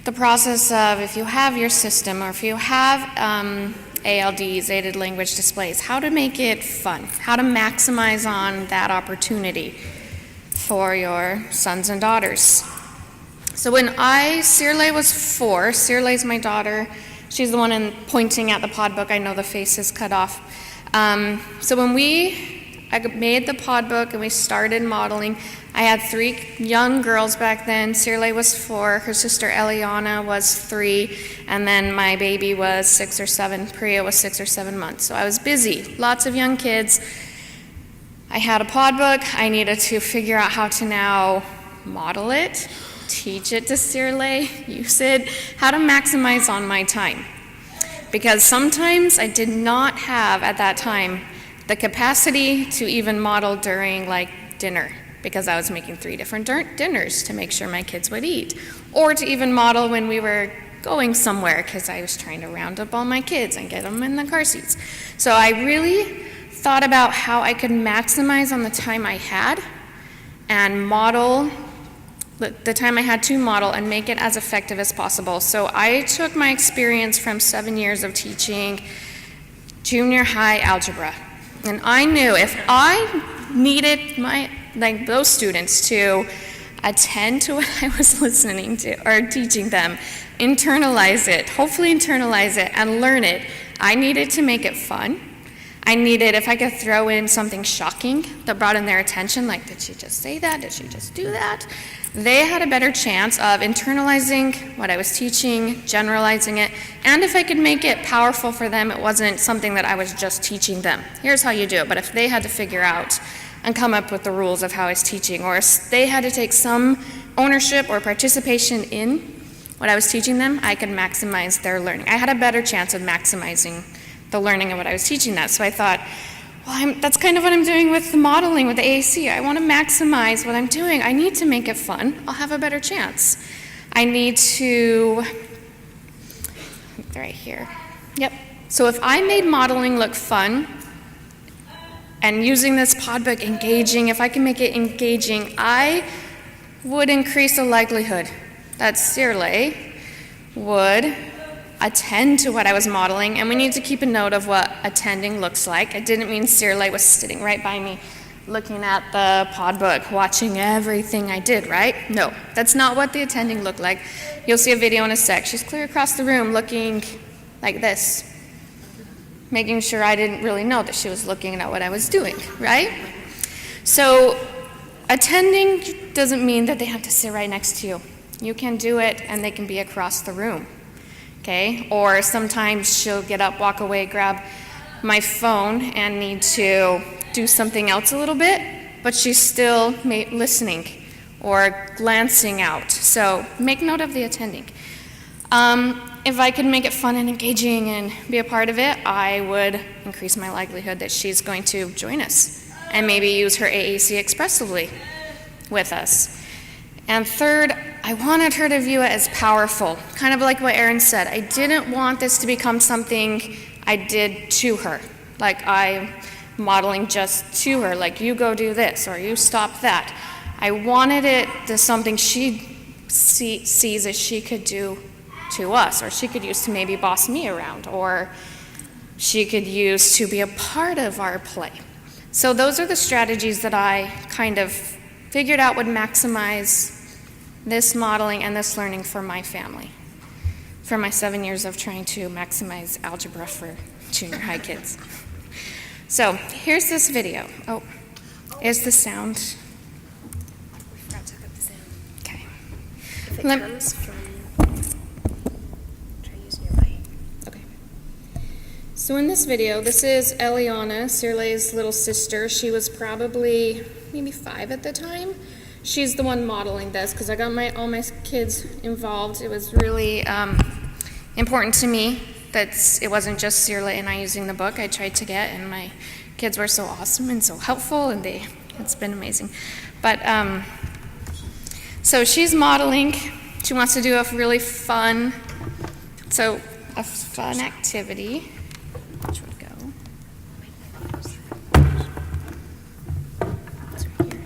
the process of, if you have your system or if you have ALDs, aided language displays, how to make it fun, how to maximize on that opportunity for your sons and daughters. So when Sirle was 4, Sirle's my daughter, she's the one pointing at the pod book, I know the face is cut off. So when I made the pod book and we started modeling, I had 3 young girls back then. Sirle was 4, her sister Eliana was 3, and then my baby was 6 or 7, Priya was 6 or 7 months. So I was busy, lots of young kids. I had a pod book, I needed to figure out how to now model it, teach it to Sirle, use it, how to maximize on my time. Because sometimes I did not have, at that time, the capacity to even model during dinner, because I was making 3 different dinners to make sure my kids would eat, or to even model when we were going somewhere, because I was trying to round up all my kids and get them in the car seats. So I really thought about how I could maximize on the time I had and model the time I had to model and make it as effective as possible. So I took my experience from 7 years of teaching junior high algebra. And I knew if I needed those students to attend to what I was listening to or teaching them, internalize it, hopefully internalize it and learn it, I needed to make it fun. I needed, if I could throw in something shocking that brought in their attention, like, did she just say that? Did she just do that? They had a better chance of internalizing what I was teaching, generalizing it, and if I could make it powerful for them, it wasn't something that I was just teaching them. Here's how you do it. But if they had to figure out and come up with the rules of how I was teaching, or if they had to take some ownership or participation in what I was teaching them, I could maximize their learning. I had a better chance of maximizing the learning of what I was teaching that. So I thought, well, that's kind of what I'm doing with the modeling with the AAC. I want to maximize what I'm doing. I need to make it fun. I'll have a better chance. I need to, right here. Yep. So if I made modeling look fun and using this pod book engaging, if I can make it engaging, I would increase the likelihood that Sirle would attend to what I was modeling, and we need to keep a note of what attending looks like. I didn't mean Sirle was sitting right by me looking at the pod book, watching everything I did, right? No, that's not what the attending looked like. You'll see a video in a sec. She's clear across the room looking like this, making sure I didn't really know that she was looking at what I was doing, right? So attending doesn't mean that they have to sit right next to you. You can do it and they can be across the room. Okay? Or sometimes she'll get up, walk away, grab my phone and need to do something else a little bit, but she's still listening or glancing out. So make note of the attending. If I could make it fun and engaging and be a part of it, I would increase my likelihood that she's going to join us and maybe use her AAC expressively with us. And third, I wanted her to view it as powerful, kind of like what Erin said. I didn't want this to become something I did to her, like I'm modeling just to her, like you go do this or you stop that. I wanted it to something she sees as she could do to us, or she could use to maybe boss me around, or she could use to be a part of our play. So those are the strategies that I kind of figured out would maximize this modeling and this learning for my family, for my 7 years of trying to maximize algebra for junior high kids. So here's this video. Oh, is the sound? We forgot to put the sound. Okay. If it comes from, try using your mic. Okay. So in this video, this is Eliana, Sirle's little sister. She was probably maybe 5 at the time. She's the one modeling this because I got all my kids involved. It was really important to me that it wasn't just Sirle and I using the book I tried to get, and my kids were so awesome and so helpful, and it's been amazing. But so she's modeling. She wants to do a really fun activity. Which would go. It's right here.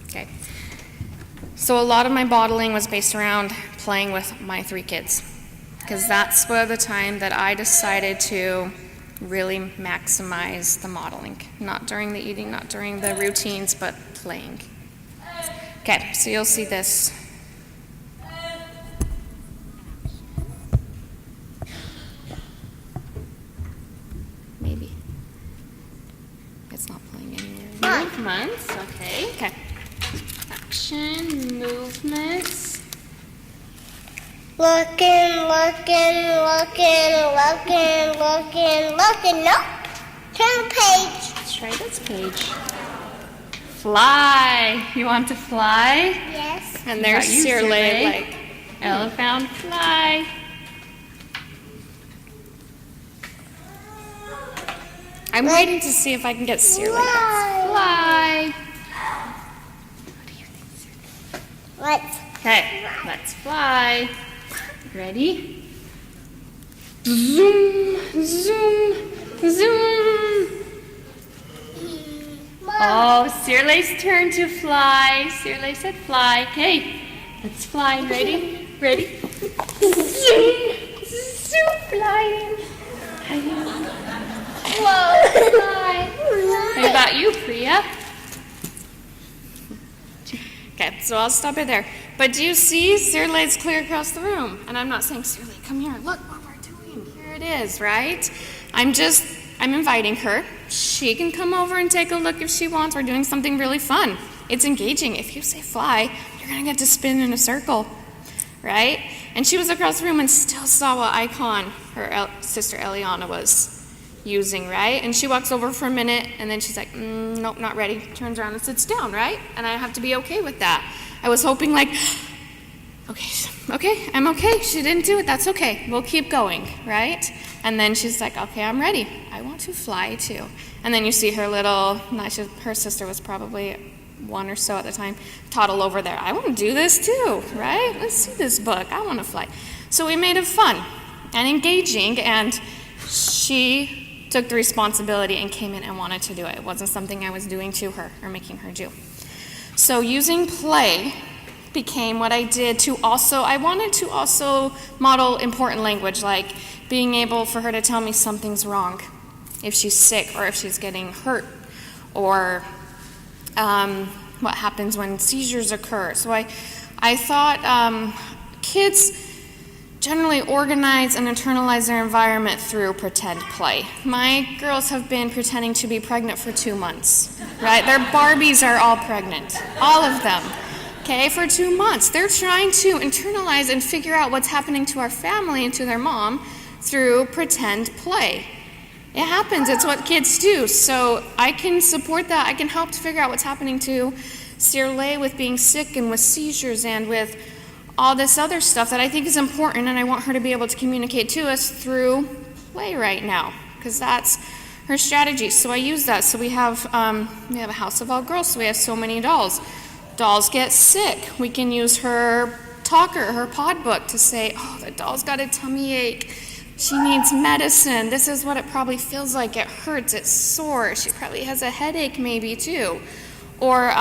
Okay. So a lot of my modeling was based around playing with my 3 kids, because that's the time that I decided to really maximize the modeling. Not during the eating, not during the routines, but playing. Okay, so you'll see this. Maybe. It's not playing anywhere. Movements, okay. Okay. Action, movements. Looking. Nope. Turn the page. Let's try this page. Fly. You want to fly? Yes. And there's Sirle, like, elephant fly. I'm waiting to see if I can get Sirle to fly. What do you think, Sirle? Let's. Okay, let's fly. Ready? Zoom, zoom, zoom. Oh, Sirle's turn to fly. Sirle said fly. Okay, let's fly. Ready? Ready? Zoom, zoom, flying. Whoa, fly. What about you, Priya? Okay, so I'll stop it there. But do you see Sirle's clear across the room? And I'm not saying, Sirle, come here, look what we're doing. Here it is, right? I'm inviting her. She can come over and take a look if she wants. We're doing something really fun. It's engaging. If you say fly, you're going to get to spin in a circle, right? And she was across the room and still saw what icon her sister Eliana was using, right? And she walks over for a minute, and then she's like, nope, not ready. Turns around and sits down, right? And I have to be okay with that. I was hoping like, okay, I'm okay. She didn't do it. That's okay. We'll keep going, right? And then she's like, okay, I'm ready. I want to fly too. And then you see her her sister was probably 1 or so at the time, toddle over there. I want to do this too, right? Let's see this book. I want to fly. So we made it fun and engaging, and she took the responsibility and came in and wanted to do it. It wasn't something I was doing to her or making her do. So using play became what I did I wanted to also model important language, like being able for her to tell me something's wrong, if she's sick or if she's getting hurt, or what happens when seizures occur. So I thought kids generally organize and internalize their environment through pretend play. My girls have been pretending to be pregnant for 2 months, right? Their Barbies are all pregnant, all of them, okay, for 2 months. They're trying to internalize and figure out what's happening to our family and to their mom through pretend play. It happens, it's what kids do. So I can support that. I can help to figure out what's happening to Cirle with being sick and with seizures and with all this other stuff that I think is important, and I want her to be able to communicate to us through play right now, because that's her strategy. So I use that. So we have a house of all girls, so we have so many dolls. Dolls get sick. We can use her talker, her pod book, to say, oh, the doll's got a tummy ache. She needs medicine. This is what it probably feels like. It hurts. It's sore. She probably has a headache maybe too. Or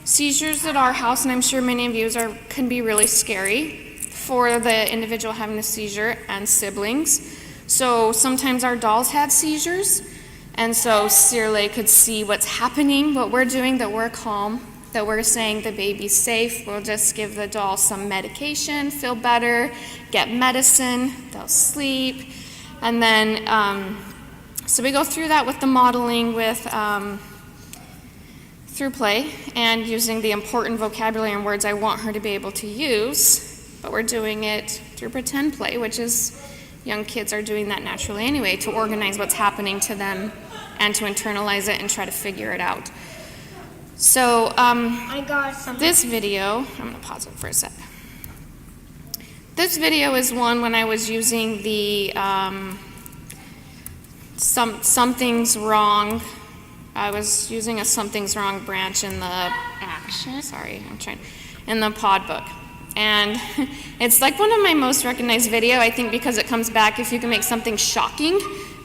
seizures at our house, and I'm sure many of you can be really scary for the individual having a seizure and siblings. So sometimes our dolls have seizures, and so Cirle could see what's happening, what we're doing, that we're calm, that we're saying the baby's safe. We'll just give the doll some medication, feel better, get medicine, they'll sleep. And then, so we go through that with the modeling with through play and using the important vocabulary and words I want her to be able to use, but we're doing it through pretend play, which is young kids are doing that naturally anyway, to organize what's happening to them and to internalize it and try to figure it out. So I got something. this video, I'm going to pause it for a sec. This video is one when I was using the something's wrong. I was using a something's wrong branch in the in the pod book. And it's like one of my most recognized video, I think, because it comes back. If you can make something shocking,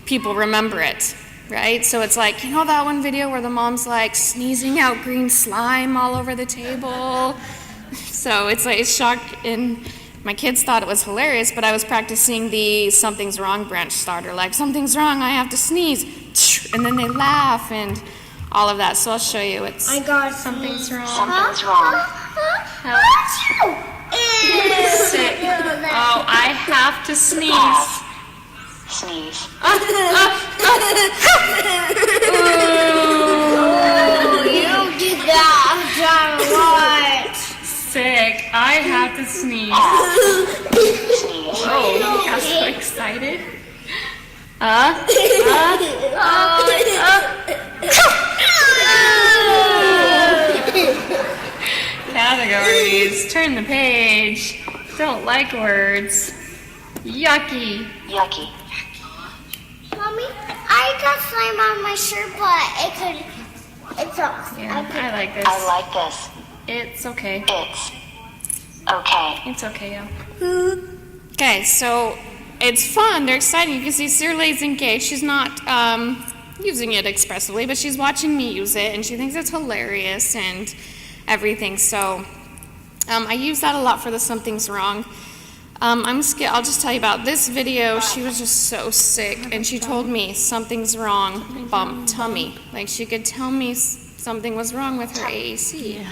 people remember it, right? So it's like, you know that one video where the mom's like sneezing out green slime all over the table? So it's like, it's shock, and my kids thought it was hilarious, but I was practicing the something's wrong branch starter, like something's wrong, I have to sneeze, and then they laugh and all of that. So I'll show you. It's I got something's wrong. Something's wrong. Sick. Oh, I have to sneeze. Sneeze. You did that. What? Sick. I have to sneeze. Sneeze. Oh, I got so excited. Categories. Turn the page. Don't like words. Yucky. Yucky. Mommy, I got slime on my shirt, but it's off. Yeah, I like this. I like this. It's okay. It's okay. It's okay, yeah. Okay, so it's fun. They're exciting. You can see Cirle's engaged. She's not using it expressively, but she's watching me use it, and she thinks it's hilarious and everything. So I use that a lot for the something's wrong. I'll just tell you about this video. She was just so sick, and she told me something's wrong, bump tummy. Like she could tell me something was wrong with her AAC.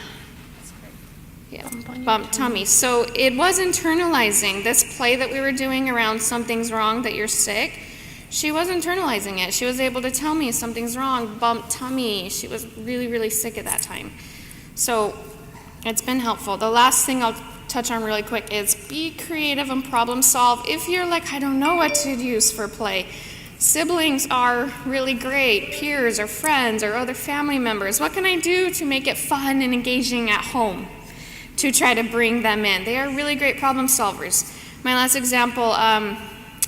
Yeah, bump tummy. So it was internalizing this play that we were doing around something's wrong, that you're sick. She was internalizing it. She was able to tell me something's wrong, bump tummy. She was really, really sick at that time. So it's been helpful. The last thing I'll touch on really quick is be creative and problem solve. If you're like, I don't know what to use for play, siblings are really great, peers or friends or other family members. What can I do to make it fun and engaging at home to try to bring them in? They are really great problem solvers. My last example,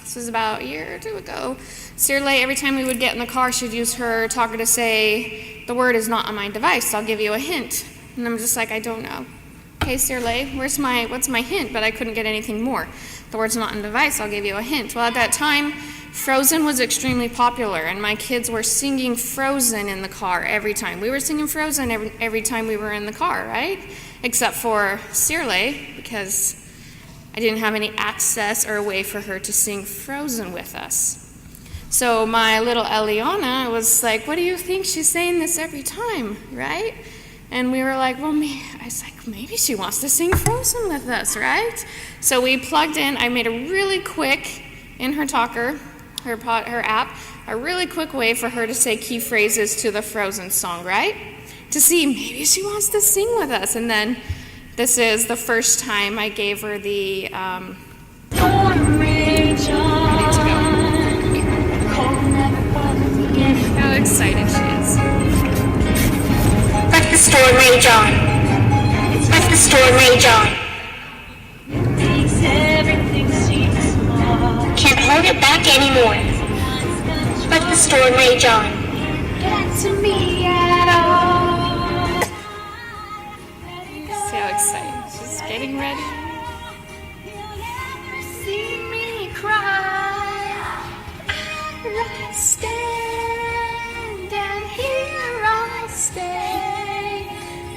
this was about a year or two ago. Cirle, every time we would get in the car, she'd use her talker to say, the word is not on my device, I'll give you a hint. And I'm just like, I don't know. Okay, Cirle, what's my hint? But I couldn't get anything more. The word's not on the device, I'll give you a hint. Well, at that time, Frozen was extremely popular, and my kids were singing Frozen in the car every time. We were singing Frozen every time we were in the car, right? Except for Cirle, because I didn't have any access or a way for her to sing Frozen with us. So my little Eliana was like, what do you think? She's saying this every time, right? And we were like, well, I was like, maybe she wants to sing Frozen with us, right? So we plugged in, I made a really quick, in her talker, her app, a really quick way for her to say key phrases to the Frozen song, right? To see, maybe she wants to sing with us. And then this is the first time I gave her the, how excited she is. storm rage on. Let the storm rage on. Can't hold it back anymore. Let the storm rage on. Get to me at all. See how excited she's getting ready. See me cry. I stand and here I'll stay.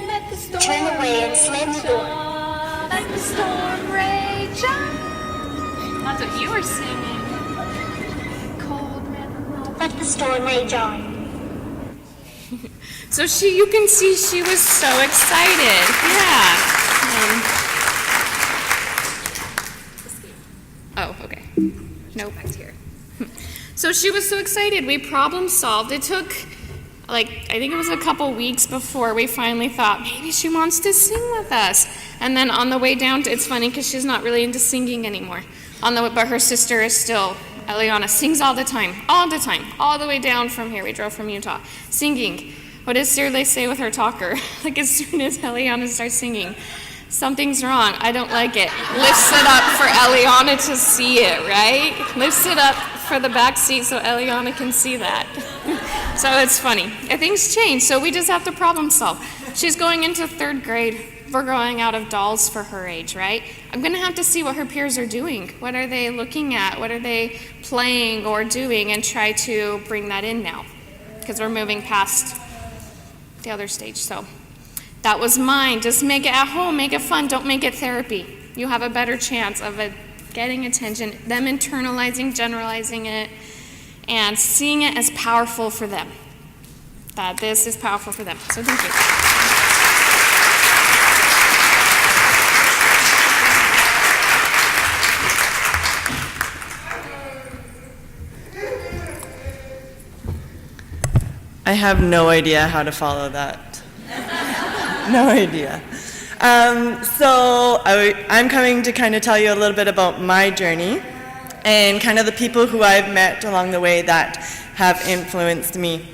Let the storm turn away and slam the door. Let the storm rage on. That's what you were singing. Cold red. Let the storm rage on. So you can see she was so excited. Yeah. Oh, okay. Nope. So she was so excited. We problem solved. It took, I think it was a couple weeks before we finally thought, maybe she wants to sing with us. And then on the way down, it's funny because she's not really into singing anymore. But her sister is still, Eliana, sings all the time, all the way down from here. We drove from Utah, singing. What does Sirle say with her talker? As soon as Eliana starts singing, something's wrong, I don't like it. Lifts it up for Eliana to see it, right? Lifts it up for the back seat so Eliana can see that. So it's funny. Things change, so we just have to problem solve. She's going into 3rd grade. We're growing out of dolls for her age, right? I'm going to have to see what her peers are doing. What are they looking at? What are they playing or doing? And try to bring that in now, because we're moving past the other stage. So that was mine. Just make it at home, make it fun, don't make it therapy. You have a better chance of it getting attention, them internalizing, generalizing it, and seeing it as powerful for them. That this is powerful for them. So thank you. I have no idea how to follow that. No idea. So I'm coming to kind of tell you a little bit about my journey and kind of the people who I've met along the way that have influenced me.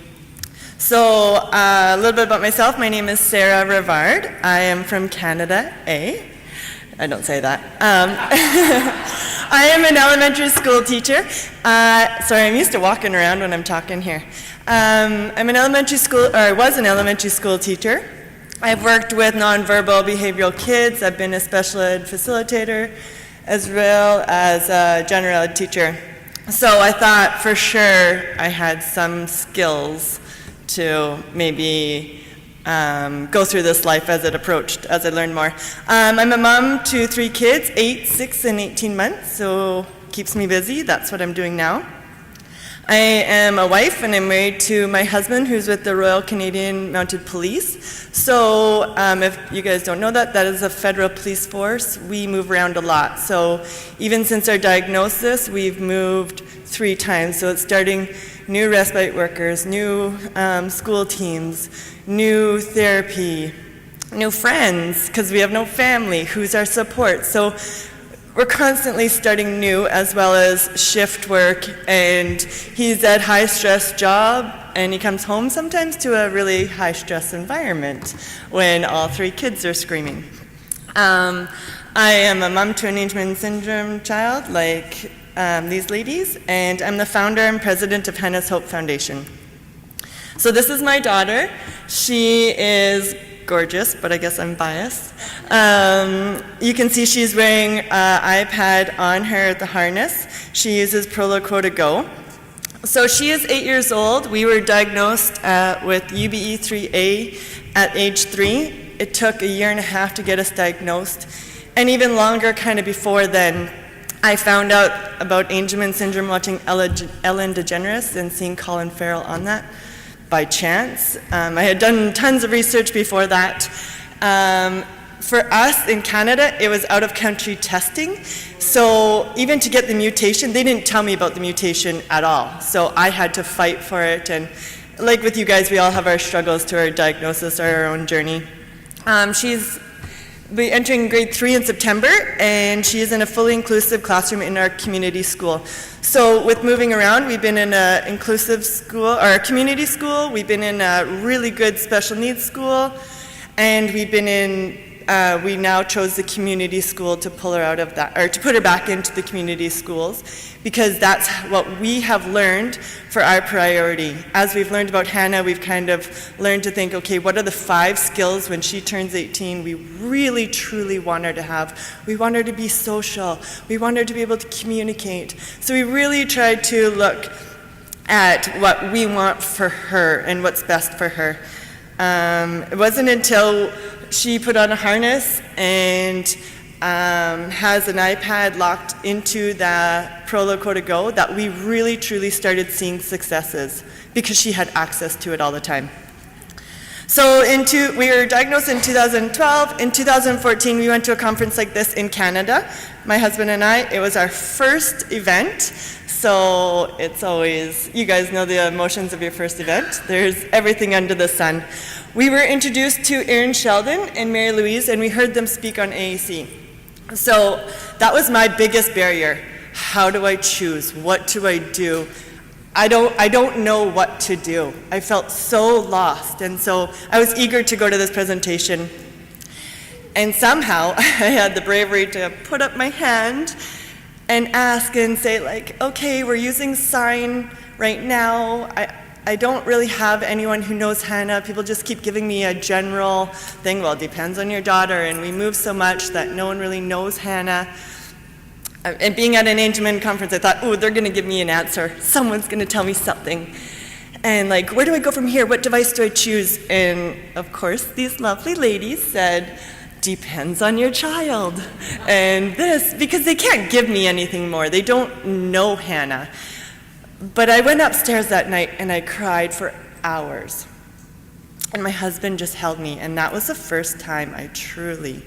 So a little bit about myself. My name is Sarah Rivard. I am from Canada, I don't say that. I am an elementary school teacher. Sorry, I'm used to walking around when I'm talking here. I'm an elementary school, or I was an elementary school teacher. I've worked with nonverbal behavioral kids. I've been a special ed facilitator as well as a general ed teacher. So I thought for sure I had some skills to maybe go through this life as it approached, as I learned more. I'm a mom to 3 kids, 8, 6, and 18 months, so keeps me busy. That's what I'm doing now. I am a wife and I'm married to my husband who's with the Royal Canadian Mounted Police. So if you guys don't know that, that is a federal police force. We move around a lot. So even since our diagnosis, we've moved 3 times. So it's starting new respite workers, new school teams, new therapy, new friends, because we have no family. Who's our support? So we're constantly starting new, as well as shift work, and he's at high-stress job, and he comes home sometimes to a really high-stress environment when all 3 kids are screaming. I am a mom to an Angelman syndrome child, like these ladies, and I'm the founder and president of Hannah's Hope Foundation. So this is my daughter. She is gorgeous, but I guess I'm biased. You can see she's wearing an iPad on her, the harness. She uses Proloquo Go. So she is 8 years old. We were diagnosed with UBE3A at age 3. It took 1.5 years to get us diagnosed, and even longer kind of before then. I found out about Angelman syndrome watching Ellen DeGeneres and seeing Colin Farrell on that by chance. I had done tons of research before that. For us in Canada, it was out-of-country testing. So even to get the mutation, they didn't tell me about the mutation at all. So I had to fight for it. And like with you guys, we all have our struggles to our diagnosis or our own journey. She's entering grade 3 in September, and she is in a fully inclusive classroom in our community school. So with moving around, we've been in an inclusive school, or a community school. We've been in a really good special needs school, And we've been in, we now chose the community school to pull her out of that, or to put her back into the community schools, because that's what we have learned for our priority. As we've learned about Hannah, we've kind of learned to think, okay, what are the 5 skills when she turns 18 we really, truly want her to have? We want her to be social. We want her to be able to communicate. So we really tried to look at what we want for her and what's best for her. It wasn't until she put on a harness and has an iPad locked into the Pro Lakota Go that we really truly started seeing successes, because she had access to it all the time. So we were diagnosed in 2012. In 2014, we went to a conference like this in Canada, my husband and I. It was our first event. So it's always, you guys know the emotions of your first event. There's everything under the sun. We were introduced to Erin, Sheldon, and Mary Louise, and we heard them speak on AAC. So that was my biggest barrier. How do I choose? What do I do? I don't know what to do. I felt so lost, and so I was eager to go to this presentation. And somehow I had the bravery to put up my hand and ask and say, like, okay, we're using sign right now. I don't really have anyone who knows Hannah. People just keep giving me a general thing. Well, it depends on your daughter, and we move so much that no one really knows Hannah. And being at an Angelman conference, I thought, oh, they're going to give me an answer. Someone's going to tell me something. And like, where do I go from here? What device do I choose? And of course, these lovely ladies said, depends on your child. And this, because they can't give me anything more. They don't know Hannah. But I went upstairs that night and I cried for hours. And my husband just held me, and that was the first time I truly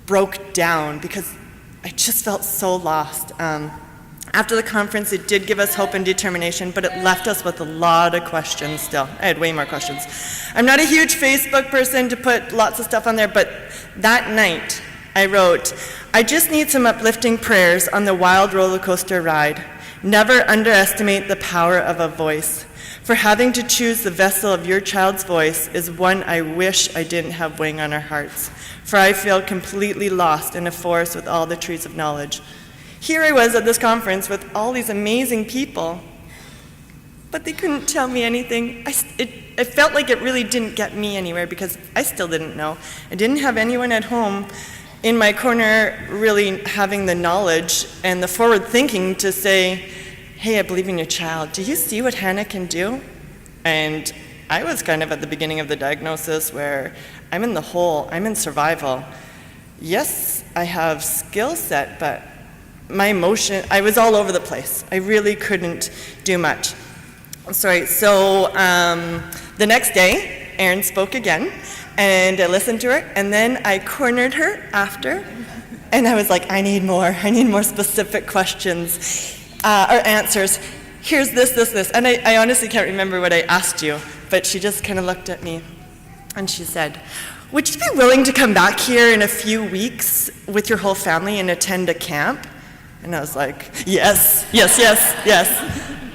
broke down, because I just felt so lost. After the conference, it did give us hope and determination, but it left us with a lot of questions still. I had way more questions. I'm not a huge Facebook person to put lots of stuff on there, but that night I wrote, I just need some uplifting prayers on the wild roller coaster ride. Never underestimate the power of a voice. For having to choose the vessel of your child's voice is one I wish I didn't have weighing on our hearts. For I feel completely lost in a forest with all the trees of knowledge. Here I was at this conference with all these amazing people, but they couldn't tell me anything. It felt like it really didn't get me anywhere, because I still didn't know. I didn't have anyone at home in my corner really having the knowledge and the forward thinking to say, hey, I believe in your child. Do you see what Hannah can do? And I was kind of at the beginning of the diagnosis where I'm in the hole, I'm in survival. Yes, I have skill set, but my emotion, I was all over the place. I really couldn't do much. Sorry, so the next day, Erin spoke again, and I listened to her, and then I cornered her after, and I was like, I need more specific questions or answers. Here's this. And I honestly can't remember what I asked you, but she just kind of looked at me, and she said, would you be willing to come back here in a few weeks with your whole family and attend a camp? And I was like, yes.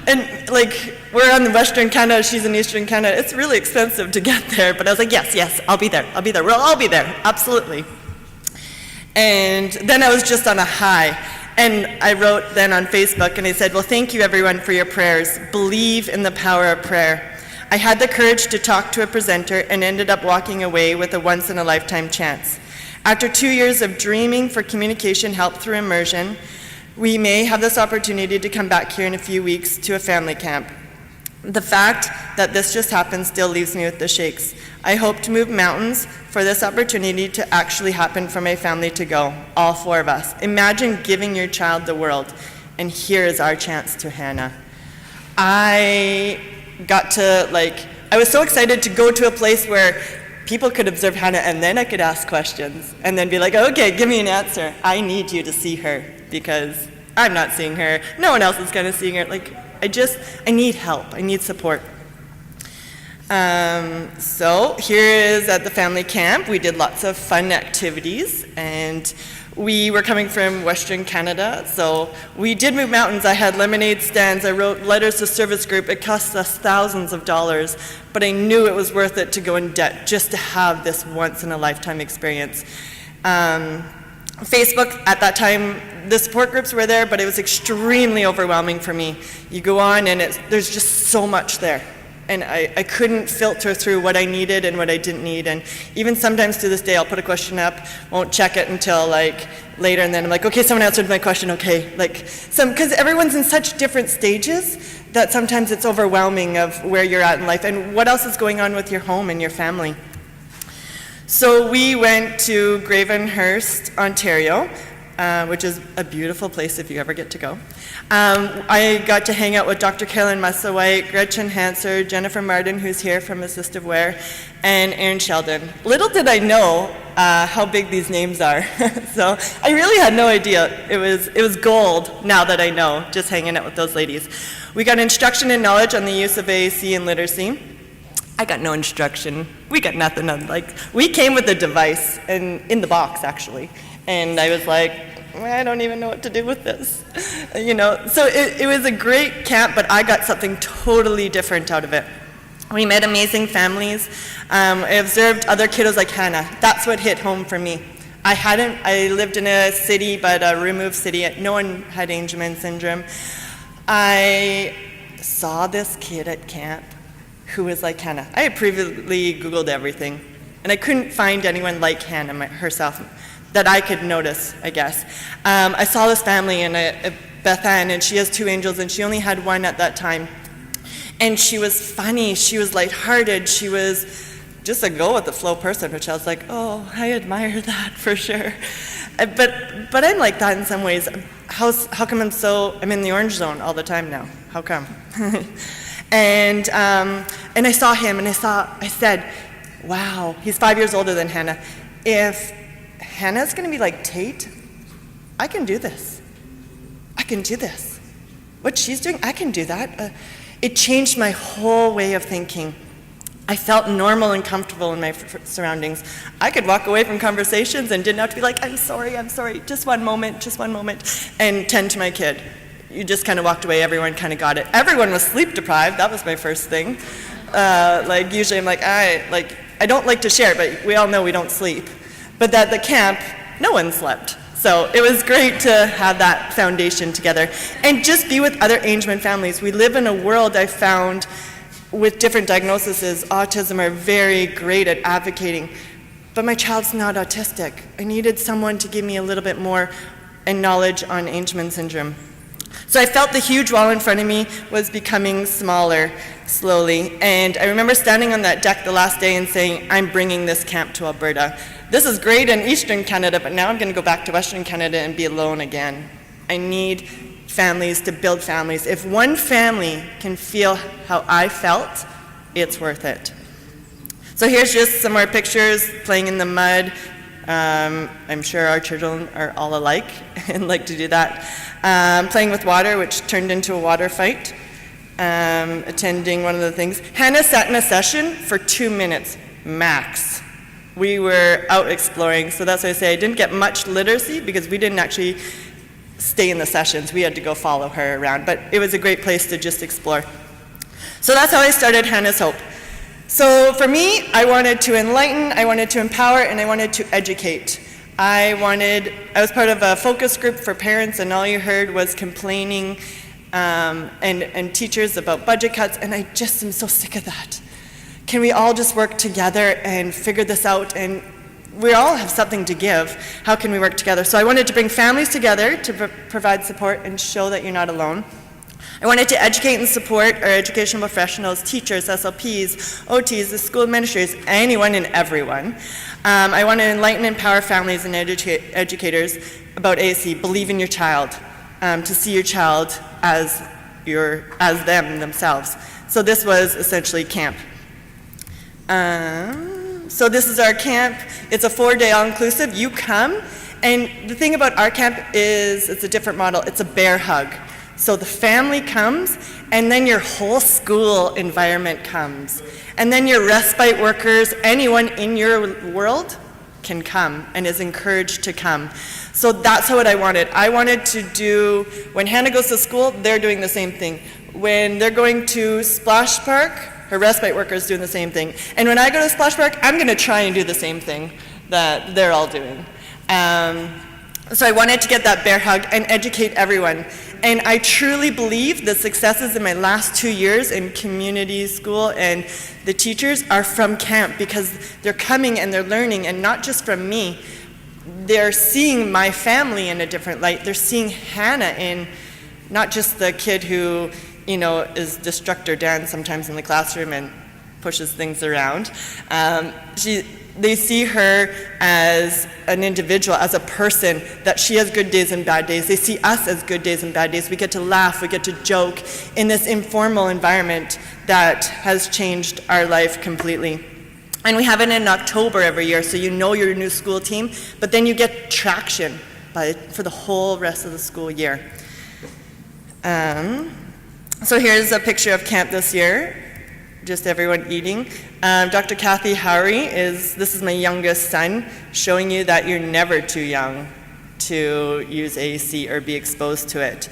And like, we're on the Western Canada, she's in Eastern Canada. It's really expensive to get there, but I was like, yes, I'll be there. We'll all be there, absolutely. And then I was just on a high. And I wrote then on Facebook, and I said, well, thank you everyone for your prayers. Believe in the power of prayer. I had the courage to talk to a presenter and ended up walking away with a once-in-a-lifetime chance. After 2 years of dreaming for communication help through immersion, we may have this opportunity to come back here in a few weeks to a family camp. The fact that this just happened still leaves me with the shakes. I hope to move mountains for this opportunity to actually happen for my family to go, all 4 of us. Imagine giving your child the world, and here is our chance to Hannah. I was so excited to go to a place where people could observe Hannah, and then I could ask questions, and then be like, okay, give me an answer. I need you to see her, because I'm not seeing her. No one else is kind of seeing her. Like, I need help. I need support. So here is at the family camp. We did lots of fun activities, and we were coming from Western Canada, so we did move mountains. I had lemonade stands, I wrote letters to service group. It cost us thousands of dollars, but I knew it was worth it to go in debt just to have this once-in-a-lifetime experience. Facebook, at that time, the support groups were there, but it was extremely overwhelming for me. You go on and there's just so much there. And I couldn't filter through what I needed and what I didn't need. And even sometimes to this day, I'll put a question up, won't check it until like later, and then I'm like, okay, someone answered my question, okay. Because everyone's in such different stages that sometimes it's overwhelming of where you're at in life and what else is going on with your home and your family. So we went to Gravenhurst, Ontario, which is a beautiful place if you ever get to go. I got to hang out with Dr. Carolyn Musselwhite, Gretchen Hanser, Jennifer Martin, who's here from Assistive Wear, and Erin Sheldon. Little did I know how big these names are. So I really had no idea. It was gold now that I know, just hanging out with those ladies. We got instruction and knowledge on the use of AAC and literacy. I got no instruction. We got nothing. We came with a device, and in the box, actually. And I was like, I don't even know what to do with this. So it was a great camp, but I got something totally different out of it. We met amazing families. I observed other kiddos like Hannah. That's what hit home for me. I lived in a city, but a removed city. No one had Angelman syndrome. I saw this kid at camp who was like Hannah. I had previously Googled everything, and I couldn't find anyone like Hannah herself that I could notice, I guess. I saw this family, and Beth Ann, and she has 2 angels, and she only had 1 at that time. And she was funny, she was lighthearted, she was just a go-with-the-flow person, which I was like, oh, I admire that for sure. But I'm like that in some ways. How come I'm in the orange zone all the time now? How come? And I saw him, and I said, wow, he's 5 years older than Hannah. If Hannah's going to be like Tate, I can do this. I can do this. What she's doing, I can do that. It changed my whole way of thinking. I felt normal and comfortable in my surroundings. I could walk away from conversations and didn't have to be like, I'm sorry, just one moment, and tend to my kid. You just kind of walked away, everyone kind of got it. Everyone was sleep deprived, that was my first thing. Usually I'm like, I don't like to share, but we all know we don't sleep. But at the camp, no one slept. So it was great to have that foundation together and just be with other Angelman families. We live in a world, I found, with different diagnoses. Autism are very great at advocating, but my child's not autistic. I needed someone to give me a little bit more knowledge on Angelman syndrome. So I felt the huge wall in front of me was becoming smaller slowly, and I remember standing on that deck the last day and saying, I'm bringing this camp to Alberta. This is great in Eastern Canada, but now I'm going to go back to Western Canada and be alone again. I need families to build families. If one family can feel how I felt, it's worth it. So here's just some more pictures playing in the mud. I'm sure our children are all alike and like to do that. Playing with water, which turned into a water fight. Attending one of the things. Hannah sat in a session for 2 minutes, max. We were out exploring, so that's why I say I didn't get much literacy because we didn't actually stay in the sessions. We had to go follow her around, but it was a great place to just explore. So that's how I started Hannah's Hope. So for me, I wanted to enlighten, I wanted to empower, and I wanted to educate. I was part of a focus group for parents, and all you heard was complaining and teachers about budget cuts, and I just am so sick of that. Can we all just work together and figure this out? And we all have something to give. How can we work together? So I wanted to bring families together to provide support and show that you're not alone. I wanted to educate and support our educational professionals, teachers, SLPs, OTs, the school administrators, anyone and everyone. I want to enlighten and empower families and educators about AAC. Believe in your child, to see your child as them themselves. So this was essentially camp. So this is our camp. It's a 4-day all-inclusive. You come, and the thing about our camp is it's a different model. It's a bear hug. So the family comes, and then your whole school environment comes. And then your respite workers, anyone in your world can come and is encouraged to come. So that's what I wanted. I wanted to do, when Hannah goes to school, they're doing the same thing. When they're going to Splash Park, her respite worker is doing the same thing. And when I go to Splash Park, I'm going to try and do the same thing that they're all doing. So I wanted to get that bear hug and educate everyone. And I truly believe the successes in my last 2 years in community school and the teachers are from camp, because they're coming and they're learning, and not just from me. They're seeing my family in a different light. They're seeing Hannah in not just the kid who, is Destructor Dan sometimes in the classroom and pushes things around. They see her as an individual, as a person, that she has good days and bad days. They see us as good days and bad days. We get to laugh, we get to joke in this informal environment that has changed our life completely. And we have it in October every year, so you know your new school team, but then you get traction for the whole rest of the school year. So here's a picture of camp this year, just everyone eating. Dr. Kathy Howry this is my youngest son, showing you that you're never too young to use AAC or be exposed to it.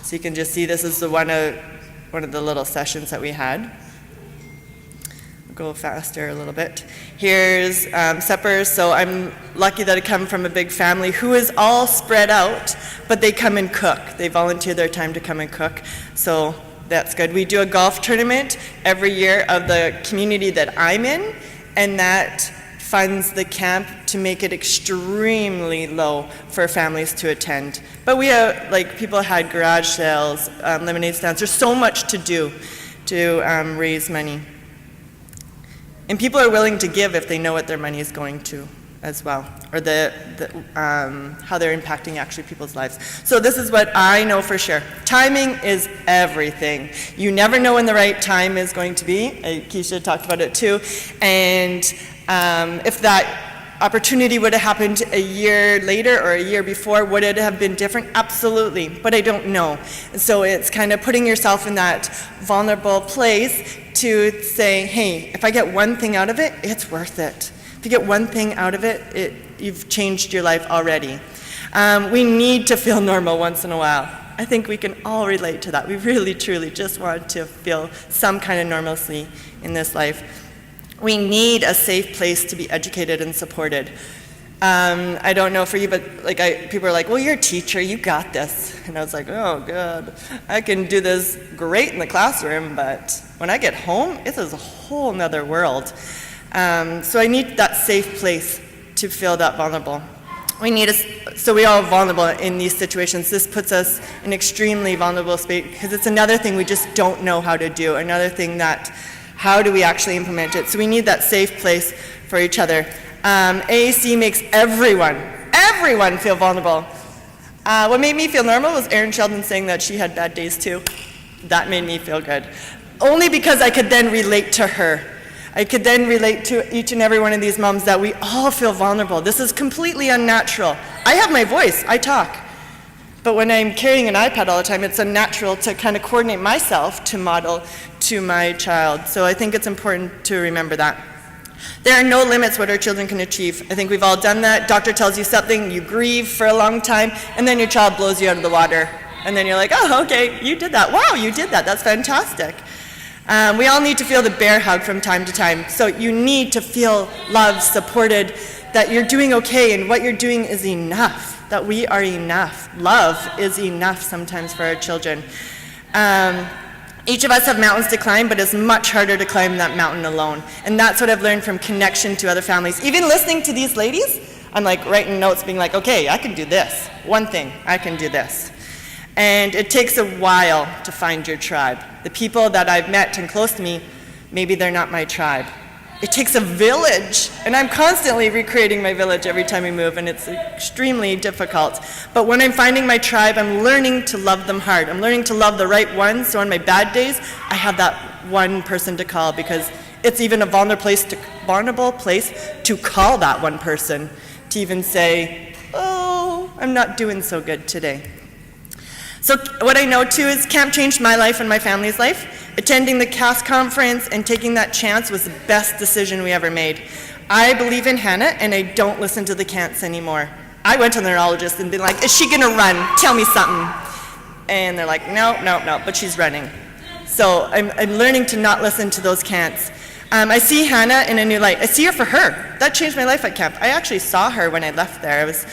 So you can just see this is one of the little sessions that we had. Go faster a little bit. Here's suppers. So I'm lucky that I come from a big family who is all spread out, but they come and cook. They volunteer their time to come and cook. So that's good. We do a golf tournament every year of the community that I'm in, and that funds the camp to make it extremely low for families to attend. But we have, people had garage sales, lemonade stands. There's so much to do to raise money. And people are willing to give if they know what their money is going to as well, or how they're impacting actually people's lives. So this is what I know for sure. Timing is everything. You never know when the right time is going to be. Keisha talked about it too. And if that opportunity would have happened a year later or a year before, would it have been different? Absolutely, but I don't know. And so it's kind of putting yourself in that vulnerable place to say, hey, if I get one thing out of it, it's worth it. If you get one thing out of it, you've changed your life already. We need to feel normal once in a while. I think we can all relate to that. We really, truly just want to feel some kind of normalcy in this life. We need a safe place to be educated and supported. I don't know for you, but people are like, well, you're a teacher, you got this. And I was like, oh, God, I can do this great in the classroom, but when I get home, it is a whole nother world. So I need that safe place to feel that vulnerable. So we are vulnerable in these situations. This puts us in an extremely vulnerable space, because it's another thing we just don't know how to do, another thing how do we actually implement it? So we need that safe place for each other. AAC makes everyone feel vulnerable. What made me feel normal was Erin Sheldon saying that she had bad days too. That made me feel good. Only because I could then relate to her. I could then relate to each and every one of these moms that we all feel vulnerable. This is completely unnatural. I have my voice, I talk. But when I'm carrying an iPad all the time, it's unnatural to kind of coordinate myself to model to my child. So I think it's important to remember that. There are no limits what our children can achieve. I think we've all done that. Doctor tells you something, you grieve for a long time, and then your child blows you out of the water. And then you're like, oh, okay, you did that. Wow, you did that. That's fantastic. We all need to feel the bear hug from time to time. So you need to feel loved, supported, that you're doing okay, and what you're doing is enough, that we are enough. Love is enough sometimes for our children. Each of us have mountains to climb, but it's much harder to climb that mountain alone. And that's what I've learned from connection to other families. Even listening to these ladies, I'm writing notes being okay, I can do this. One thing, I can do this. And it takes a while to find your tribe. The people that I've met and close to me, maybe they're not my tribe. It takes a village, and I'm constantly recreating my village every time we move, and it's extremely difficult. But when I'm finding my tribe, I'm learning to love them hard. I'm learning to love the right ones, so on my bad days, I have that one person to call, because it's even a vulnerable place to call that one person, to even say, oh, I'm not doing so good today. So what I know too is camp changed my life and my family's life. Attending the CAST conference and taking that chance was the best decision we ever made. I believe in Hannah, and I don't listen to the cants anymore. I went to the neurologist and been like, is she gonna run? Tell me something. And they're like, no, but she's running. So I'm learning to not listen to those cants. I see Hannah in a new light. I see her for her. That changed my life at camp. I actually saw her when I left there. I was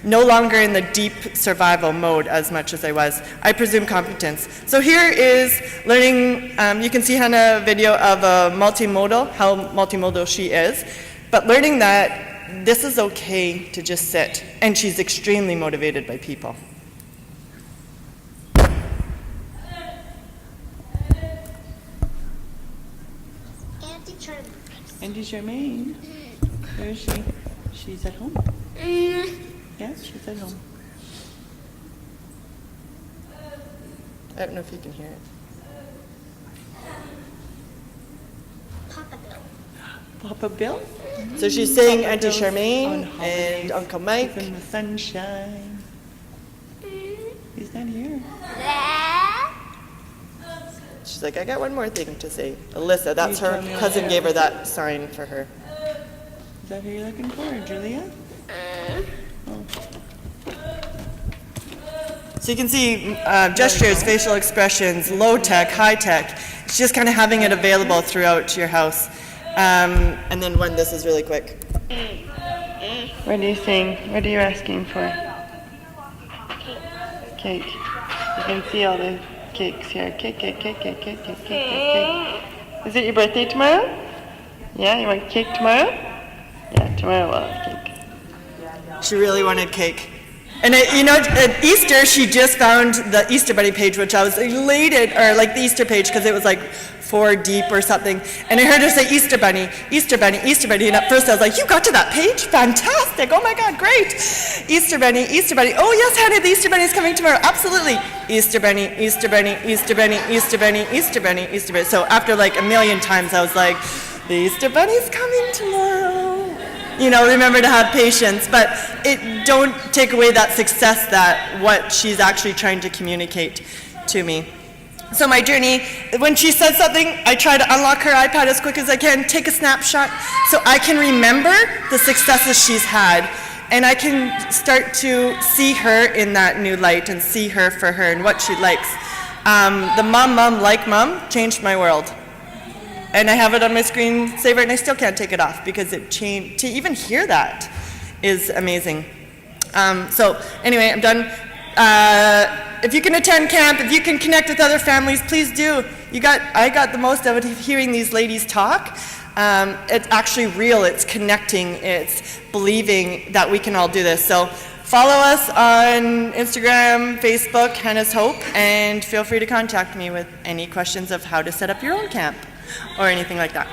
no longer in the deep survival mode as much as I was. I presume competence. So here is learning, you can see Hannah video of a multimodal, how multimodal she is, but learning that this is okay to just sit, and she's extremely motivated by people. Auntie Charmaine, where is she? She's at home. Yeah, she's at home. I don't know if you can hear it. Papa Bill. Papa Bill? So she's saying Auntie Charmaine and Uncle Mike. In the sunshine. He's not here. She's like, I got one more thing to say. Alyssa, that's her cousin gave her that sign for her. Is that who you're looking for, Julia? So you can see gestures, facial expressions, low tech, high tech. It's just kind of having it available throughout your house. And then when this is really quick. What are you saying? What are you asking for? Cake. You can see all the cakes here. Cake. Is it your birthday tomorrow? Yeah, you want cake tomorrow? Yeah, tomorrow we'll have cake. She really wanted cake. And at Easter, she just found the Easter Bunny page, which I was elated, or like the Easter page, because it was like 4 deep or something. And I heard her say Easter Bunny, Easter Bunny, Easter Bunny. And at first I was like, you got to that page? Fantastic. Oh my God, great. Easter Bunny, Easter Bunny. Oh yes, Hannah, the Easter Bunny is coming tomorrow. Absolutely. Easter Bunny, Easter Bunny, Easter Bunny, Easter Bunny, Easter Bunny, Easter Bunny. So after like a million times, I was like, the Easter Bunny's coming tomorrow. Remember to have patience, but don't take away that success that what she's actually trying to communicate to me. So my journey, when she says something, I try to unlock her iPad as quick as I can, take a snapshot so I can remember the successes she's had, and I can start to see her in that new light and see her for her and what she likes. The mom like mom changed my world. And I have it on my screensaver, and I still can't take it off because it changed. To even hear that is amazing. So anyway, I'm done. If you can attend camp, if you can connect with other families, please do. I got the most out of hearing these ladies talk. It's actually real. It's connecting. It's believing that we can all do this. So follow us on Instagram, Facebook, Hannah's Hope, and feel free to contact me with any questions of how to set up your own camp or anything like that.